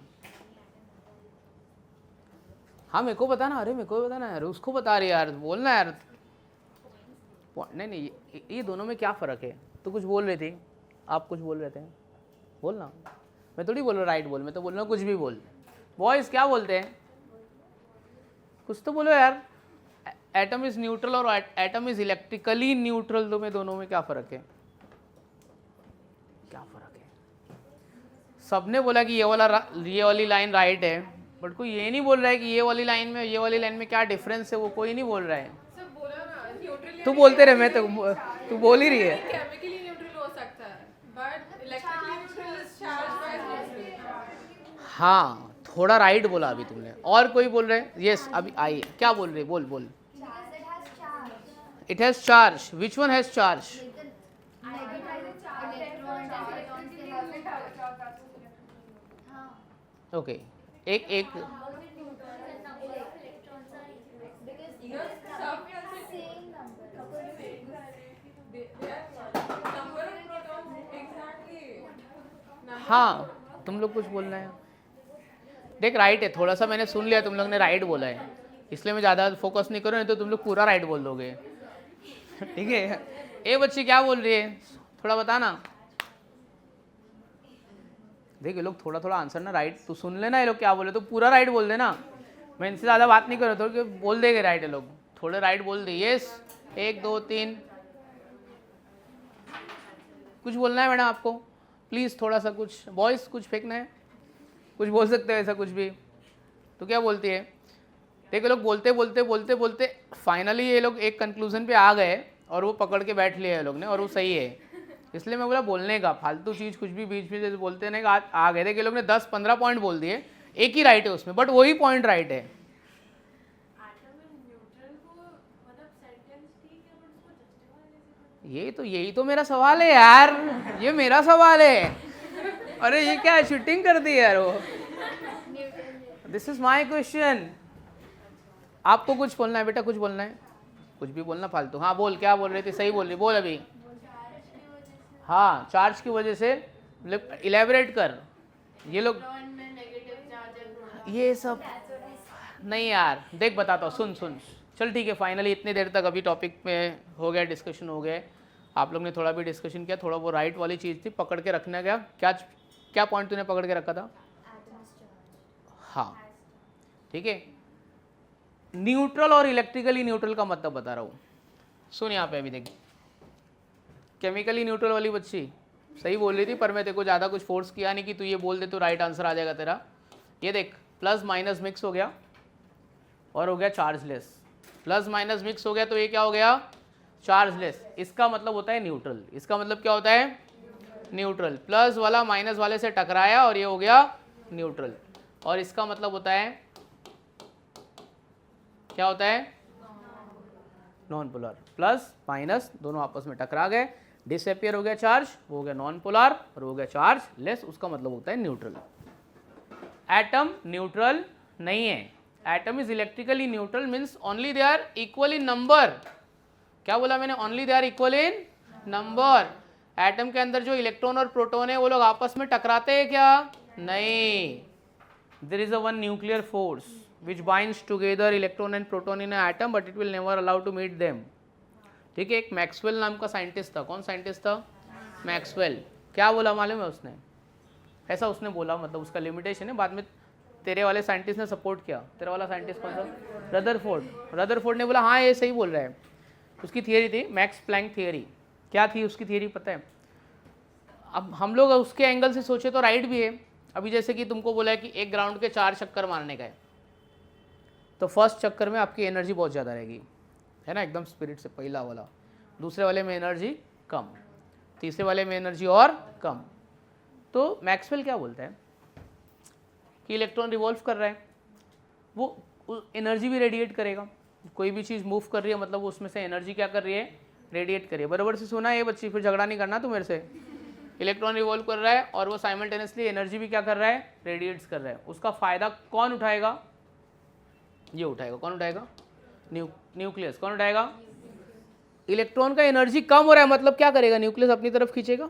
हाँ मेरे को बताना, अरे मेरे को बताना यार, उसको बता रही यार, बोलना यार। नहीं, ये दोनों में क्या फ़र्क है? तो कुछ बोल रही थी, आप कुछ बोल रहे थे, बोलना। मैं थोड़ी बोल रहा राइट बोल, मैं तो बोल रहा हूँ कुछ भी बोल। बॉयज़ क्या बोलते हैं? कुछ तो बोलो यार। एटम इज़ न्यूट्रल और एटम इज़ इलेक्ट्रिकली न्यूट्रल, तो में दोनों में क्या फ़र्क है? क्या फ़र्क है? सबने बोला कि ये वाली लाइन राइट है, बट कोई ये नहीं बोल रहा है कि ये वाली लाइन में ये वाली लाइन में क्या डिफरेंस है, वो कोई नहीं बोल रहा है। तू बोलते रहे, मैं तो तू बोल ही रही है। केमिकली न्यूट्रल हो सकता है, but electrically neutral is charge by neutral. हाँ, थोड़ा राइट बोला अभी तुमने। और कोई बोल रहे हैं? यस, अभी आई, क्या बोल रहे? बोल बोल। It has charge. Which one has charge? Okay, एक हाँ, तुम लोग कुछ बोल रहे हैं। देख राइट है, थोड़ा सा मैंने सुन लिया तुम लोग ने राइट बोला है, इसलिए मैं ज़्यादा फोकस नहीं करूँ, नहीं तो तुम लोग पूरा राइट बोल दोगे। ठीक है, ये बच्ची क्या बोल रही है थोड़ा बताना। देख ये लोग थोड़ा थोड़ा आंसर ना राइट, तू सुन लेना ये लोग क्या बोले, तो पूरा राइट बोल देना। मैं इनसे ज़्यादा बात नहीं कर रहा, थोड़ा बोल देंगे राइट, ये लोग थोड़े राइट बोल दे। यस, 1 2 3। कुछ बोलना है मैडम आपको? प्लीज़ थोड़ा सा कुछ, बॉयज़ कुछ फेंकना है, कुछ बोल सकते हो ऐसा कुछ भी। तो क्या बोलती है? देखो लोग बोलते बोलते बोलते बोलते फाइनली ये लोग एक कंक्लूजन पे आ गए और वो पकड़ के बैठ लिया ये लोग ने, और वो सही है। इसलिए मैं बोला बोलने का, फालतू चीज़ कुछ भी बीच में जैसे बोलते नहीं, आ गए थे कि लोग ने 10-15 पॉइंट बोल दिए, एक ही राइट है उसमें, बट वही पॉइंट राइट है। यही तो मेरा सवाल है यार, ये मेरा सवाल है। अरे ये क्या शूटिंग कर दी यार वो। This is my question. आपको कुछ बोलना है बेटा? कुछ बोलना है? कुछ भी बोलना फालतू। हाँ बोल, क्या बोल रही थी? सही बोल रही, बोल अभी। हाँ, चार्ज की वजह से, इलेबरेट कर। ये लोग ये सब नहीं यार, देख बताता हूँ, सुन। चल ठीक है, फाइनली इतनी देर तक अभी टॉपिक में हो गया, डिस्कशन हो गया, आप लोग ने थोड़ा भी डिस्कशन किया, थोड़ा वो राइट वाली चीज़ थी, पकड़ के रखना गया। क्या पॉइंट तूने पकड़ के रखा था? हाँ ठीक है, न्यूट्रल और इलेक्ट्रिकली न्यूट्रल का मतलब बता रहा हूँ। सुन यहाँ पे अभी देख, केमिकली न्यूट्रल वाली बच्ची सही बोल रही थी, पर मैं तेरे को ज़्यादा कुछ फोर्स किया नहीं कि तू ये बोल दे तो राइट आंसर आ जाएगा तेरा। ये देख, प्लस माइनस मिक्स हो गया और हो गया चार्जलेस। प्लस माइनस मिक्स हो गया तो ये क्या हो गया? चार्जलेस, इसका मतलब होता है न्यूट्रल। इसका मतलब क्या होता है? न्यूट्रल। प्लस वाला माइनस वाले से टकराया और ये हो गया न्यूट्रल। और इसका मतलब होता है, क्या होता है? Non polar. प्लस माइनस दोनों आपस में टकरा गए, डिसअपियर हो गया चार्ज, वो हो गया नॉन पोलर और हो गया चार्ज लेस, उसका मतलब होता है न्यूट्रल। एटम न्यूट्रल नहीं है। Atom is electrically neutral means only they are equal in number. क्या बोला मैंने? Only they are equal in number. Atom के अंदर जो इलेक्ट्रॉन और प्रोटॉन है वो लोग आपस में टकराते हैं क्या? नहीं। There is a one nuclear force which binds together electron and proton in a atom but it will never allow to meet them. ठीक है, एक मैक्सवेल नाम का साइंटिस्ट था। कौन साइंटिस्ट था? मैक्सवेल। क्या बोला मालूम है उसने? ऐसा उसने बोला, मतलब उसका लिमिटेशन है, बाद में तेरे वाले साइंटिस्ट ने सपोर्ट किया। तेरा वाला साइंटिस्ट कौन सा? रदरफोर्ड। रदरफोर्ड ने बोला हाँ ये सही बोल रहा है। उसकी थियरी थी मैक्स प्लैंक थियरी। क्या थी उसकी थियरी पता है? अब हम लोग उसके एंगल से सोचे तो राइट भी है। अभी जैसे कि तुमको बोला है कि एक ग्राउंड के 4 चक्कर मारने का है, तो फर्स्ट चक्कर में आपकी एनर्जी बहुत ज़्यादा रहेगी, है ना, एकदम स्पिरिट से, पहला वाला। दूसरे वाले में एनर्जी कम, तीसरे वाले में एनर्जी और कम। तो मैक्सवेल क्या बोलता है कि इलेक्ट्रॉन रिवॉल्व कर रहा है, वो एनर्जी भी रेडिएट करेगा। कोई भी चीज़ मूव कर रही है मतलब उसमें से एनर्जी क्या कर रही है? रेडिएट कर रही है। बराबर से सुना है ये बच्ची, फिर झगड़ा नहीं करना तू मेरे से। इलेक्ट्रॉन रिवॉल्व कर रहा है और वो साइमल्टेनियसली एनर्जी भी क्या कर रहा है? रेडिएट्स कर रहा है। उसका फायदा कौन उठाएगा? ये उठाएगा। कौन उठाएगा? न्यूक्लियस। कौन उठाएगा? इलेक्ट्रॉन का एनर्जी कम हो रहा है मतलब क्या करेगा? न्यूक्लियस अपनी तरफ खींचेगा।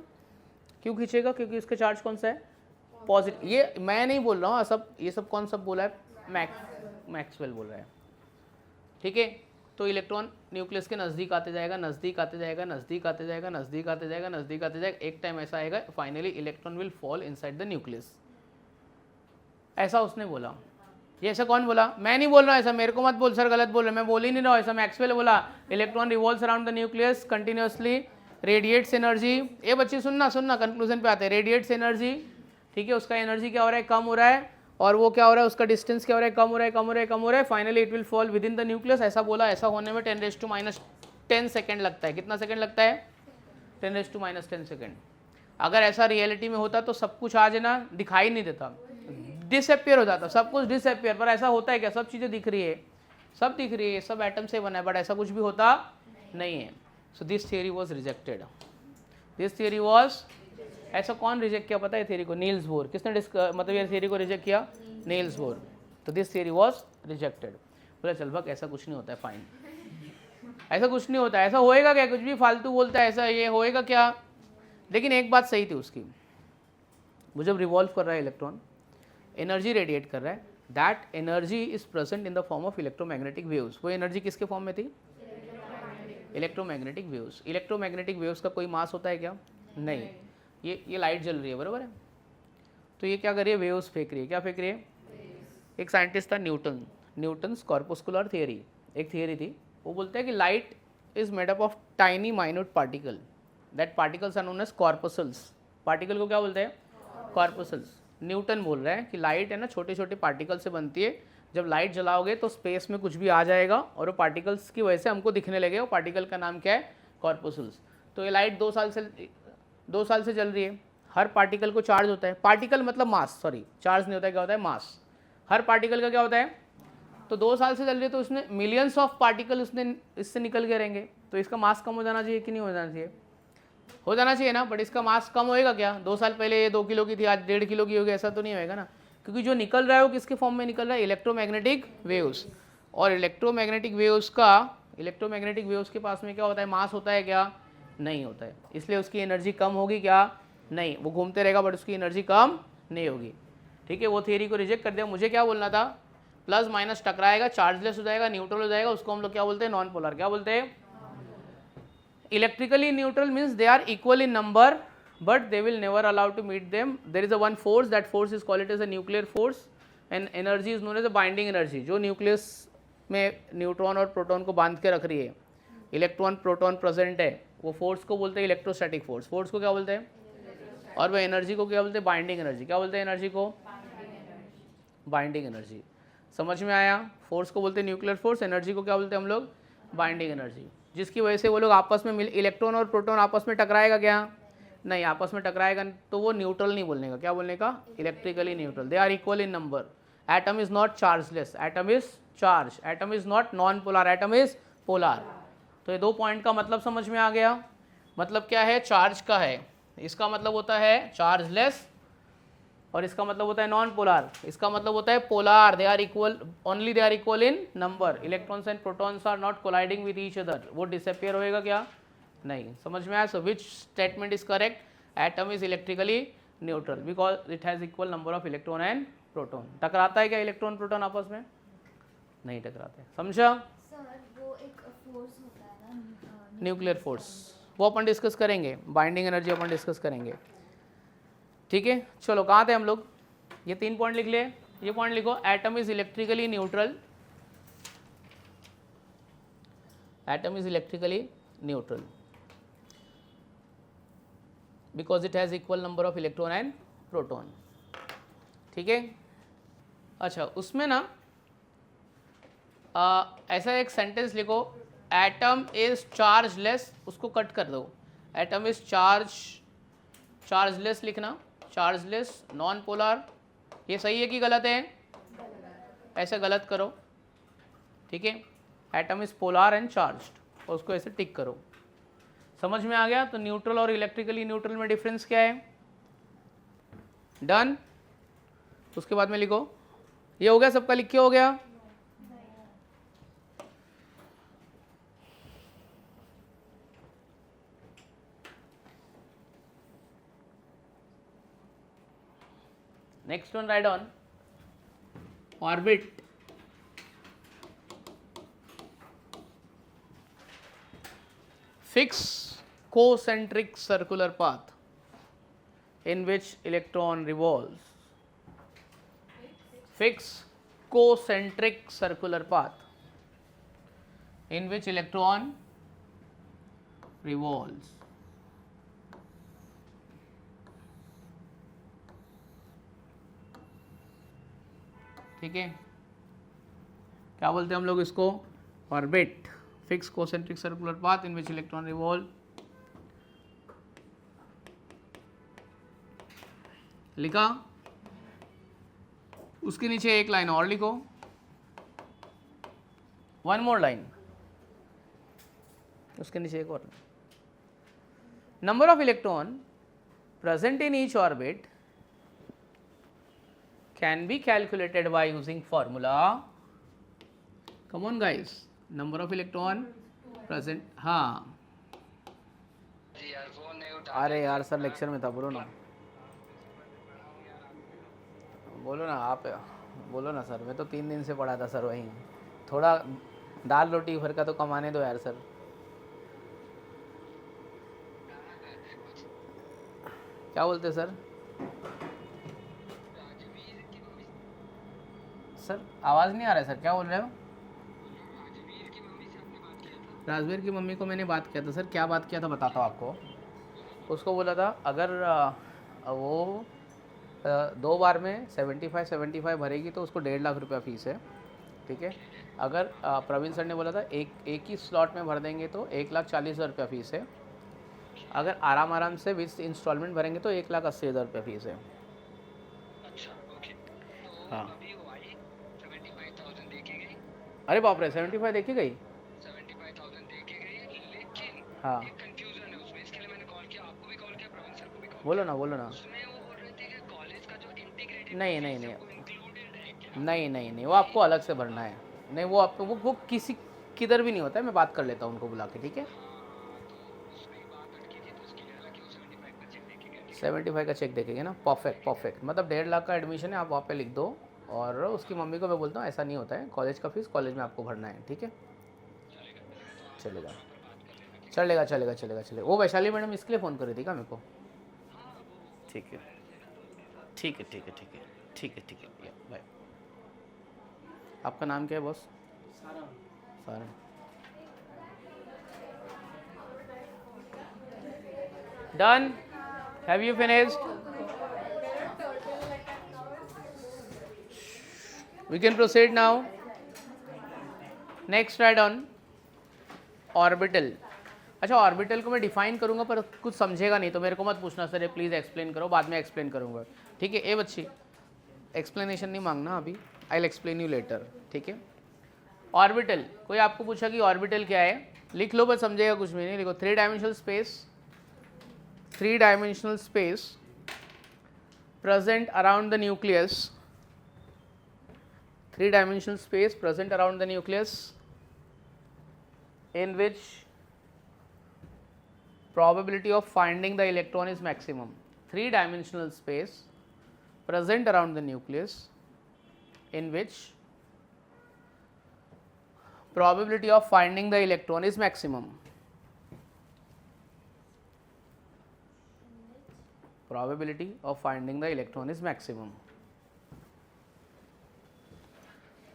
क्यों खींचेगा? क्योंकि उसका चार्ज कौन सा है? पॉजिटिव। ये मैं नहीं बोल रहा हूँ, सब ये सब कौन सब बोला है? मैक्सवेल बोल रहा है। ठीक है, तो इलेक्ट्रॉन न्यूक्लियस के नज़दीक आते जाएगा, नज़दीक आते जाएगा, नज़दीक आते जाएगा, नज़दीक आते जाएगा, नज़दीक आते जाएगा। एक टाइम ऐसा आएगा finally electron will fall inside the nucleus. ऐसा उसने बोला। ये ऐसा कौन बोला? मैं नहीं बोल रहा ऐसा, मेरे को मत बोल सर गलत बोल रहे, मैं बोल ही नहीं रहा ऐसा। मैक्सवेल बोला electron revolves around the nucleus continuously, radiates energy. ये बच्चे सुनना सुनना, कंक्लूजन पे आते हैं। रेडिएट्स एनर्जी, ठीक है, उसका एनर्जी क्या हो रहा है? कम हो रहा है। और वो क्या हो रहा है? उसका डिस्टेंस क्या हो रहा है? कम हो रहा है, कम हो रहा है, कम हो रहा है। Finally it will fall with in the nucleus. ऐसा बोला। ऐसा होने में 10⁻10 सेकेंड लगता है। कितना सेकेंड लगता है? 10⁻10 सेकेंड। अगर ऐसा रियलिटी में होता तो सब कुछ आज है ना दिखाई नहीं देता, डिसअपियर हो जाता, सब कुछ डिसअपियर। पर ऐसा होता है क्या? सब चीज़ें दिख रही है, सब दिख रही है, सब एटम से बना है, बट ऐसा कुछ भी होता नहीं है। So this theory was rejected. This theory was, ऐसा कौन रिजेक्ट किया पता है थियरी को? Niels Bohr. किसने मतलब ये थियरी को रिजेक्ट किया? Niels Bohr. तो दिस थियरी वॉज रिजेक्टेड। बोला चल भग, ऐसा कुछ नहीं होता है, फाइन, ऐसा कुछ नहीं होता है, ऐसा होएगा क्या? कुछ भी फालतू बोलता है, ऐसा ये होएगा क्या? लेकिन एक बात सही थी उसकी, वो जब रिवॉल्व कर रहा है इलेक्ट्रॉन, एनर्जी रेडिएट कर रहा है, that energy is present in the form of electromagnetic waves. वो एनर्जी किसके फॉर्म में थी? Electromagnetic waves. इलेक्ट्रोमैग्नेटिक वेव्स का कोई मास होता है क्या? नहीं। ये लाइट जल रही है, बराबर है, तो ये क्या कर रही है? वेव्स फेंक रही है। क्या फेंक रही है? एक साइंटिस्ट था न्यूटन, न्यूटन्स कॉर्पस्कुलर थियरी, एक थियरी थी। वो बोलता है कि light is made up of tiny minute particle, that particles are known as corpuscles. Particle को क्या बोलते हैं? कॉर्पसल्स। न्यूटन बोल रहा है कि लाइट है ना छोटे छोटे पार्टिकल से बनती है। जब लाइट जलाओगे तो स्पेस में कुछ भी आ जाएगा और वो पार्टिकल्स की वजह से हमको दिखने लगे। वो पार्टिकल का नाम क्या है? कॉर्पसल्स। तो ये लाइट 2 साल से जल रही है। हर पार्टिकल को चार्ज होता है। पार्टिकल मतलब मास, सॉरी चार्ज नहीं होता है, क्या होता है? मास। हर पार्टिकल का क्या होता है? तो 2 साल से चल रही है तो उसने मिलियंस ऑफ पार्टिकल उसने इससे निकल के रहेंगे, तो इसका मास कम हो जाना चाहिए कि नहीं हो जाना चाहिए? हो जाना चाहिए ना। बट इसका मास कम होएगा क्या? 2 साल पहले ये 2 किलो की थी, आज 1.5 किलो की होगी, ऐसा तो नहीं होएगा ना। क्योंकि जो निकल रहा है वो किसके फॉर्म में निकल रहा है? Electromagnetic waves. और इलेक्ट्रोमैग्नेटिक वेव्स के पास में क्या होता है? मास होता है क्या? नहीं होता है। इसलिए उसकी एनर्जी कम होगी क्या? नहीं। वो घूमते रहेगा बट उसकी एनर्जी कम नहीं होगी। ठीक है, वो थियरी को रिजेक्ट कर दिया। मुझे क्या बोलना था? प्लस माइनस टकराएगा, चार्जलेस हो जाएगा, न्यूट्रल हो जाएगा, उसको हम लोग क्या बोलते हैं? Non polar. क्या बोलते हैं? Electrically neutral means they are equal in number but they will never allow to meet them. There is a one force, that force is called it as a nuclear force, and energy is known as a binding energy. जो nucleus में neutron और proton को बांध के रख रही है, electron proton present है, वो फोर्स को बोलते हैं इलेक्ट्रोस्टैटिक फोर्स। फोर्स को क्या बोलते हैं? और वो एनर्जी को क्या बोलते हैं? Binding energy. क्या बोलते हैं एनर्जी को? Binding energy. समझ में आया? फोर्स को बोलते हैं न्यूक्लियर फोर्स, एनर्जी को क्या बोलते हैं हम लोग? Binding energy. जिसकी वजह से वो लोग आपस में मिल, इलेक्ट्रॉन और प्रोटॉन आपस में टकराएगा क्या? नहीं, आपस में टकराएगा तो वो न्यूट्रल नहीं बोलने का, क्या बोलने का? Electrically neutral. They are equal in number. Atom is not chargeless, atom is charge, atom is not non polar, atom is polar. तो ये 2 पॉइंट का मतलब समझ में आ गया। मतलब क्या है? चार्ज का है, इसका मतलब होता है चार्जलेस, और इसका मतलब होता है नॉन पोलर, इसका मतलब होता है polar. They are equal, only they are equal in number. Electrons and protons are not colliding with each other. वो डिसअपियर होएगा क्या? नहीं। समझ में आया? So which statement is correct? Atom is electrically neutral because it has equal number of electron and proton. टकराता है क्या इलेक्ट्रॉन प्रोटॉन आपस में? नहीं टकराते। समझा? सर वो एक फोर्स होता है ना, न्यूक्लियर फोर्स, वो अपन डिस्कस करेंगे। बाइंडिंग एनर्जी अपन डिस्कस करेंगे, ठीक है। चलो कहाँ थे हम लोग? ये 3 पॉइंट लिख लिए। ये पॉइंट लिखो, atom is electrically neutral, atom is electrically neutral because it has equal number of electron and proton, ठीक है। अच्छा, उसमें ना ऐसा एक सेंटेंस लिखो, एटम इज चार्जलेस, उसको कट कर दो। एटम इज चार्जलेस लिखना, चार्जलेस, नॉन पोलर। ये सही है कि गलत है? ऐसे गलत करो, ठीक है। Atom is polar and charged, और उसको ऐसे टिक करो। समझ में आ गया? तो न्यूट्रल और इलेक्ट्रिकली न्यूट्रल में डिफरेंस क्या है? डन। उसके बाद में लिखो, ये हो गया सबका? लिख के हो गया? Next one, write on orbit. Fix concentric circular path in which electron revolves. Fix concentric circular path in which electron revolves. ठीक है, क्या बोलते हैं हम लोग इसको? Orbit. Fix concentric circular path in which electron revolve. लिखा? उसके नीचे एक लाइन और लिखो, 1 मोर लाइन, उसके नीचे एक और। Number of electron present in each orbit can be calculated by using formula. Come on guys, number of electron present. हाँ, अरे यार सर लेक्चर में था, बोलो ना, बोलो ना आप, बोलो ना सर। मैं तो 3 दिन से पढ़ा था सर, वहीं थोड़ा दाल रोटी भर का तो कमाने दो यार सर। क्या बोलते सर? सर आवाज़ नहीं आ रहा है सर, क्या बोल रहे हो? राजवीर की मम्मी को मैंने बात किया था सर। क्या बात किया था बताता हूँ आपको। उसको बोला था अगर वो 2 बार में 75 भरेगी तो उसको 1.5 लाख रुपया फीस है, ठीक है। अगर प्रवीण सर ने बोला था एक ही स्लॉट में भर देंगे तो 1,40,000 रुपया फीस है। अगर आराम से 20 इंस्टॉलमेंट भरेंगे तो 1,80,000 रुपया फीस है। हाँ, अरे बाप रे, 75 देखी गई? 75,000 देखी गई, लेकिन हाँ, एक कंफ्यूजन है उसमें, इसके लिए मैंने कॉल किया, आपको भी कॉल किया, प्रवीण सर को भी कॉल बोलो ना, बोलो ना। उसमें वो बोल रहे थे कि कॉलेज का जो इंटीग्रेटेड नहीं इंक्लूडेड है क्या? नहीं, वो आपको अलग से भरना है। नहीं, वो आपको वो किसी किधर भी नहीं होता है। मैं बात कर लेता हूँ उनको बुला के, ठीक है। तो उसमें ही बात अटकी थी, तो उसके लिए हालांकि वो 75 का चेक देके गए। 75 का चेक देखेंगे ना? परफेक्ट। मतलब 1.5 लाख का एडमिशन है, आप वहाँ पे लिख दो। और उसकी मम्मी को मैं बोलता हूँ ऐसा नहीं होता है, कॉलेज का फीस कॉलेज में आपको भरना है, ठीक है। चलेगा। वो वैशाली मैडम इसके लिए फ़ोन कर रही थी क्या मेरे को? ठीक है, बाय। आपका नाम क्या है बॉस? सारा। Done? Have you finished? We can proceed now. Next, write on orbital. अच्छा, ऑर्बिटल को मैं डिफाइन करूंगा पर कुछ समझेगा नहीं तो मेरे को मत पूछना सर ये प्लीज़ एक्सप्लेन करो, बाद में एक्सप्लेन करूंगा, ठीक है। ए बच्ची एक्सप्लेनेशन नहीं मांगना अभी, I will explain you later, ठीक है। ऑर्बिटल, कोई आपको पूछा कि ऑर्बिटल क्या है, लिख लो, पर समझेगा कुछ भी नहीं, लिखो 3 dimensional space present around the nucleus, 3-dimensional space present around the nucleus in which probability of finding the electron is maximum. 3-dimensional space present around the nucleus in which probability of finding the electron is maximum. Probability of finding the electron is maximum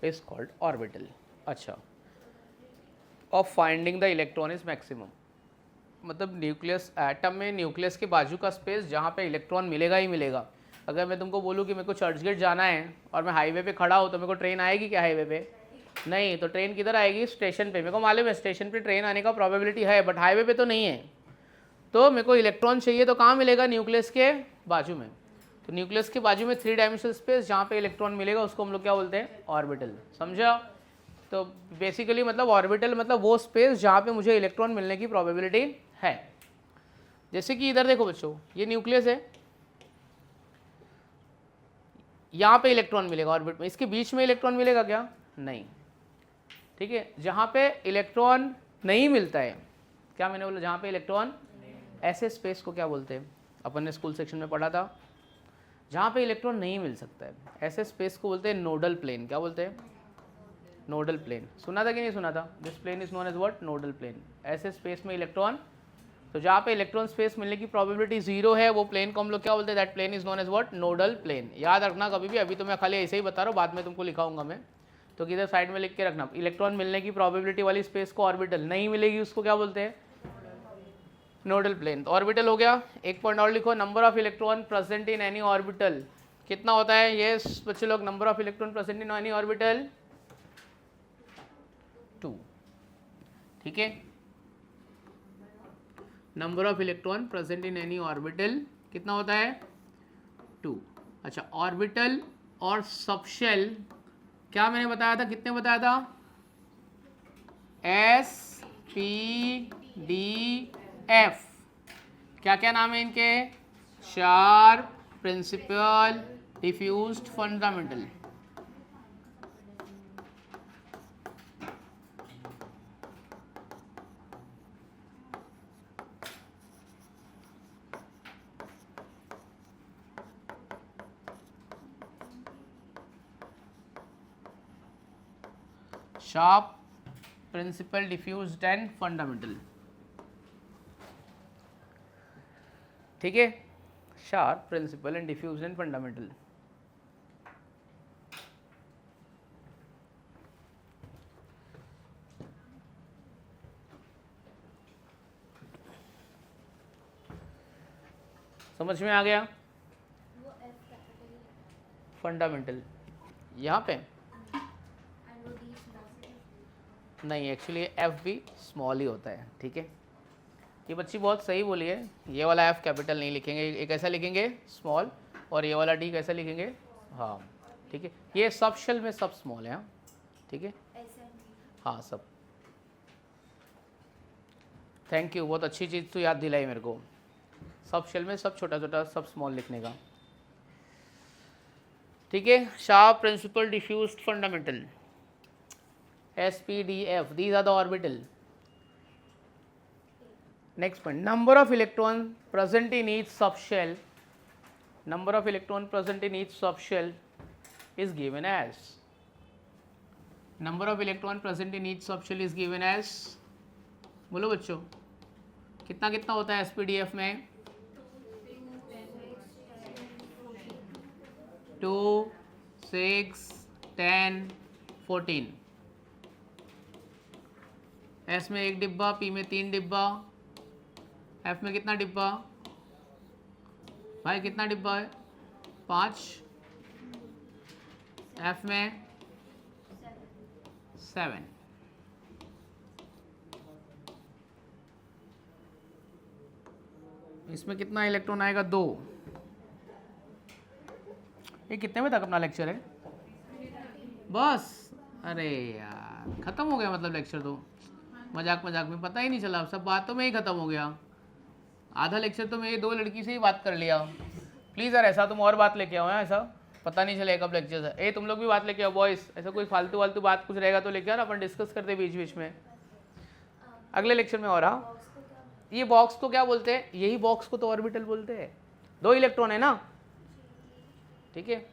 is called orbital. अच्छा, of finding the electron is maximum मतलब nucleus, atom में nucleus के बाजू का space जहाँ पे electron मिलेगा ही मिलेगा। अगर मैं तुमको बोलूँ कि मेरे को चर्चगेट जाना है और मैं हाईवे पे खड़ा हूँ तो मेरे को ट्रेन आएगी क्या हाईवे पे? नहीं, तो ट्रेन किधर आएगी? स्टेशन पे। मेरे को मालूम है स्टेशन पे ट्रेन आने का प्रोबेबिलिटी है, बट हाईवे पे तो नहीं है। तो मेरे को इलेक्ट्रॉन चाहिए तो कहाँ मिलेगा? न्यूक्लियस के बाजू में। तो न्यूक्लियस के बाजू में 3 डायमेंशनल स्पेस जहाँ पे इलेक्ट्रॉन मिलेगा उसको हम लोग क्या बोलते हैं? ऑर्बिटल। समझा? तो बेसिकली मतलब ऑर्बिटल मतलब वो स्पेस जहाँ पे मुझे इलेक्ट्रॉन मिलने की प्रोबेबिलिटी है। जैसे कि इधर देखो बच्चों, ये न्यूक्लियस है, यहाँ पे इलेक्ट्रॉन मिलेगा ऑर्बिट में, इसके बीच में इलेक्ट्रॉन मिलेगा क्या? नहीं, ठीक है। जहाँ पे इलेक्ट्रॉन नहीं मिलता है, क्या मैंने बोला? जहाँ पे इलेक्ट्रॉन, ऐसे स्पेस को क्या बोलते हैं? अपन ने स्कूल सेक्शन में पढ़ा था, जहाँ पे इलेक्ट्रॉन नहीं मिल सकता है ऐसे स्पेस को बोलते हैं नोडल प्लेन। क्या बोलते हैं? Nodal plane. सुना था कि नहीं सुना था? This plane is known as what? Nodal plane. ऐसे स्पेस में इलेक्ट्रॉन, तो जहाँ पे इलेक्ट्रॉन स्पेस मिलने की प्रोबेबिलिटी 0 है वो प्लेन को हम लोग क्या बोलते हैं? That plane is known as what? Nodal plane. याद रखना कभी भी, अभी तो मैं खाली ऐसे ही बता रहा हूँ, बाद में तुमको लिखाऊंगा मैं, तो किधर साइड में लिख के रखना। इलेक्ट्रॉन मिलने की प्रोबेबिलिटी वाली स्पेस को ऑर्बिटल, नहीं मिलेगी उसको क्या बोलते हैं? Nodal plane. तो ऑर्बिटल हो गया। एक पॉइंट और लिखो, number of electron present in any orbital कितना होता है? ये बच्चे लोग, number of electron present in any orbital 2, ठीक है। Number of electron present in any orbital कितना होता है? 2। अच्छा, ऑर्बिटल और सबशेल क्या मैंने बताया था? कितने बताया था? S P D F। क्या क्या नाम है इनके? Sharp, principal, diffused, fundamental. Sharp, principal, diffused and fundamental, ठीक है। Sharp, principal and diffused and fundamental. समझ में आ गया? वो F कैपिटल फंडामेंटल यहाँ पे एंड वो D स्मॉल। नहीं, एक्चुअली एफ भी स्मॉल ही होता है, ठीक है। ये बच्ची बहुत सही बोली है, ये वाला एफ कैपिटल नहीं लिखेंगे, ये कैसा लिखेंगे? स्मॉल। और ये वाला डी कैसा लिखेंगे? हाँ, ठीक है। ये सब शेल में सब स्मॉल है, हाँ, ठीक है। S and D। हाँ, सब। थैंक यू, बहुत अच्छी चीज़ तो याद दिलाई मेरे को। सब शेल में सब छोटा छोटा, सब स्मॉल लिखने का, ठीक है। Sharp, principal, diffused, fundamental, S P D F, these are the orbital. Next point, number of electron present in each subshell. Number of electron present in each subshell is given as. Number of electron present in each subshell is given as. बोलो बच्चों, कितना कितना होता है SPDF में? 2, 6, 10, 14। S में 1 डिब्बा, P में 3 डिब्बा, F में कितना डिब्बा? भाई कितना डिब्बा है? 5। F में 7। इसमें कितना इलेक्ट्रॉन आएगा? 2। ये कितने में तक अपना लेक्चर है? बस, अरे यार ख़त्म हो गया मतलब लेक्चर तो। मजाक मजाक में पता ही नहीं चला, सब बातों में ही ख़त्म हो गया। आधा लेक्चर तो मैं ये 2 लड़की से ही बात कर लिया। प्लीज़ यार ऐसा तुम और बात लेके आओ, ऐसा पता नहीं चले कब लेक्चर है। तुम लोग भी बात लेके आओ बॉयज़, ऐसा कोई फालतू वालतू बात कुछ रहेगा तो लेके आओ ना, अपन डिस्कस करते बीच बीच में अगले लेक्चर में। और हाँ, ये बॉक्स को क्या बोलते हैं? यही बॉक्स को तो ऑर्बिटल बोलते हैं। 2 इलेक्ट्रॉन है ना, ठीक है।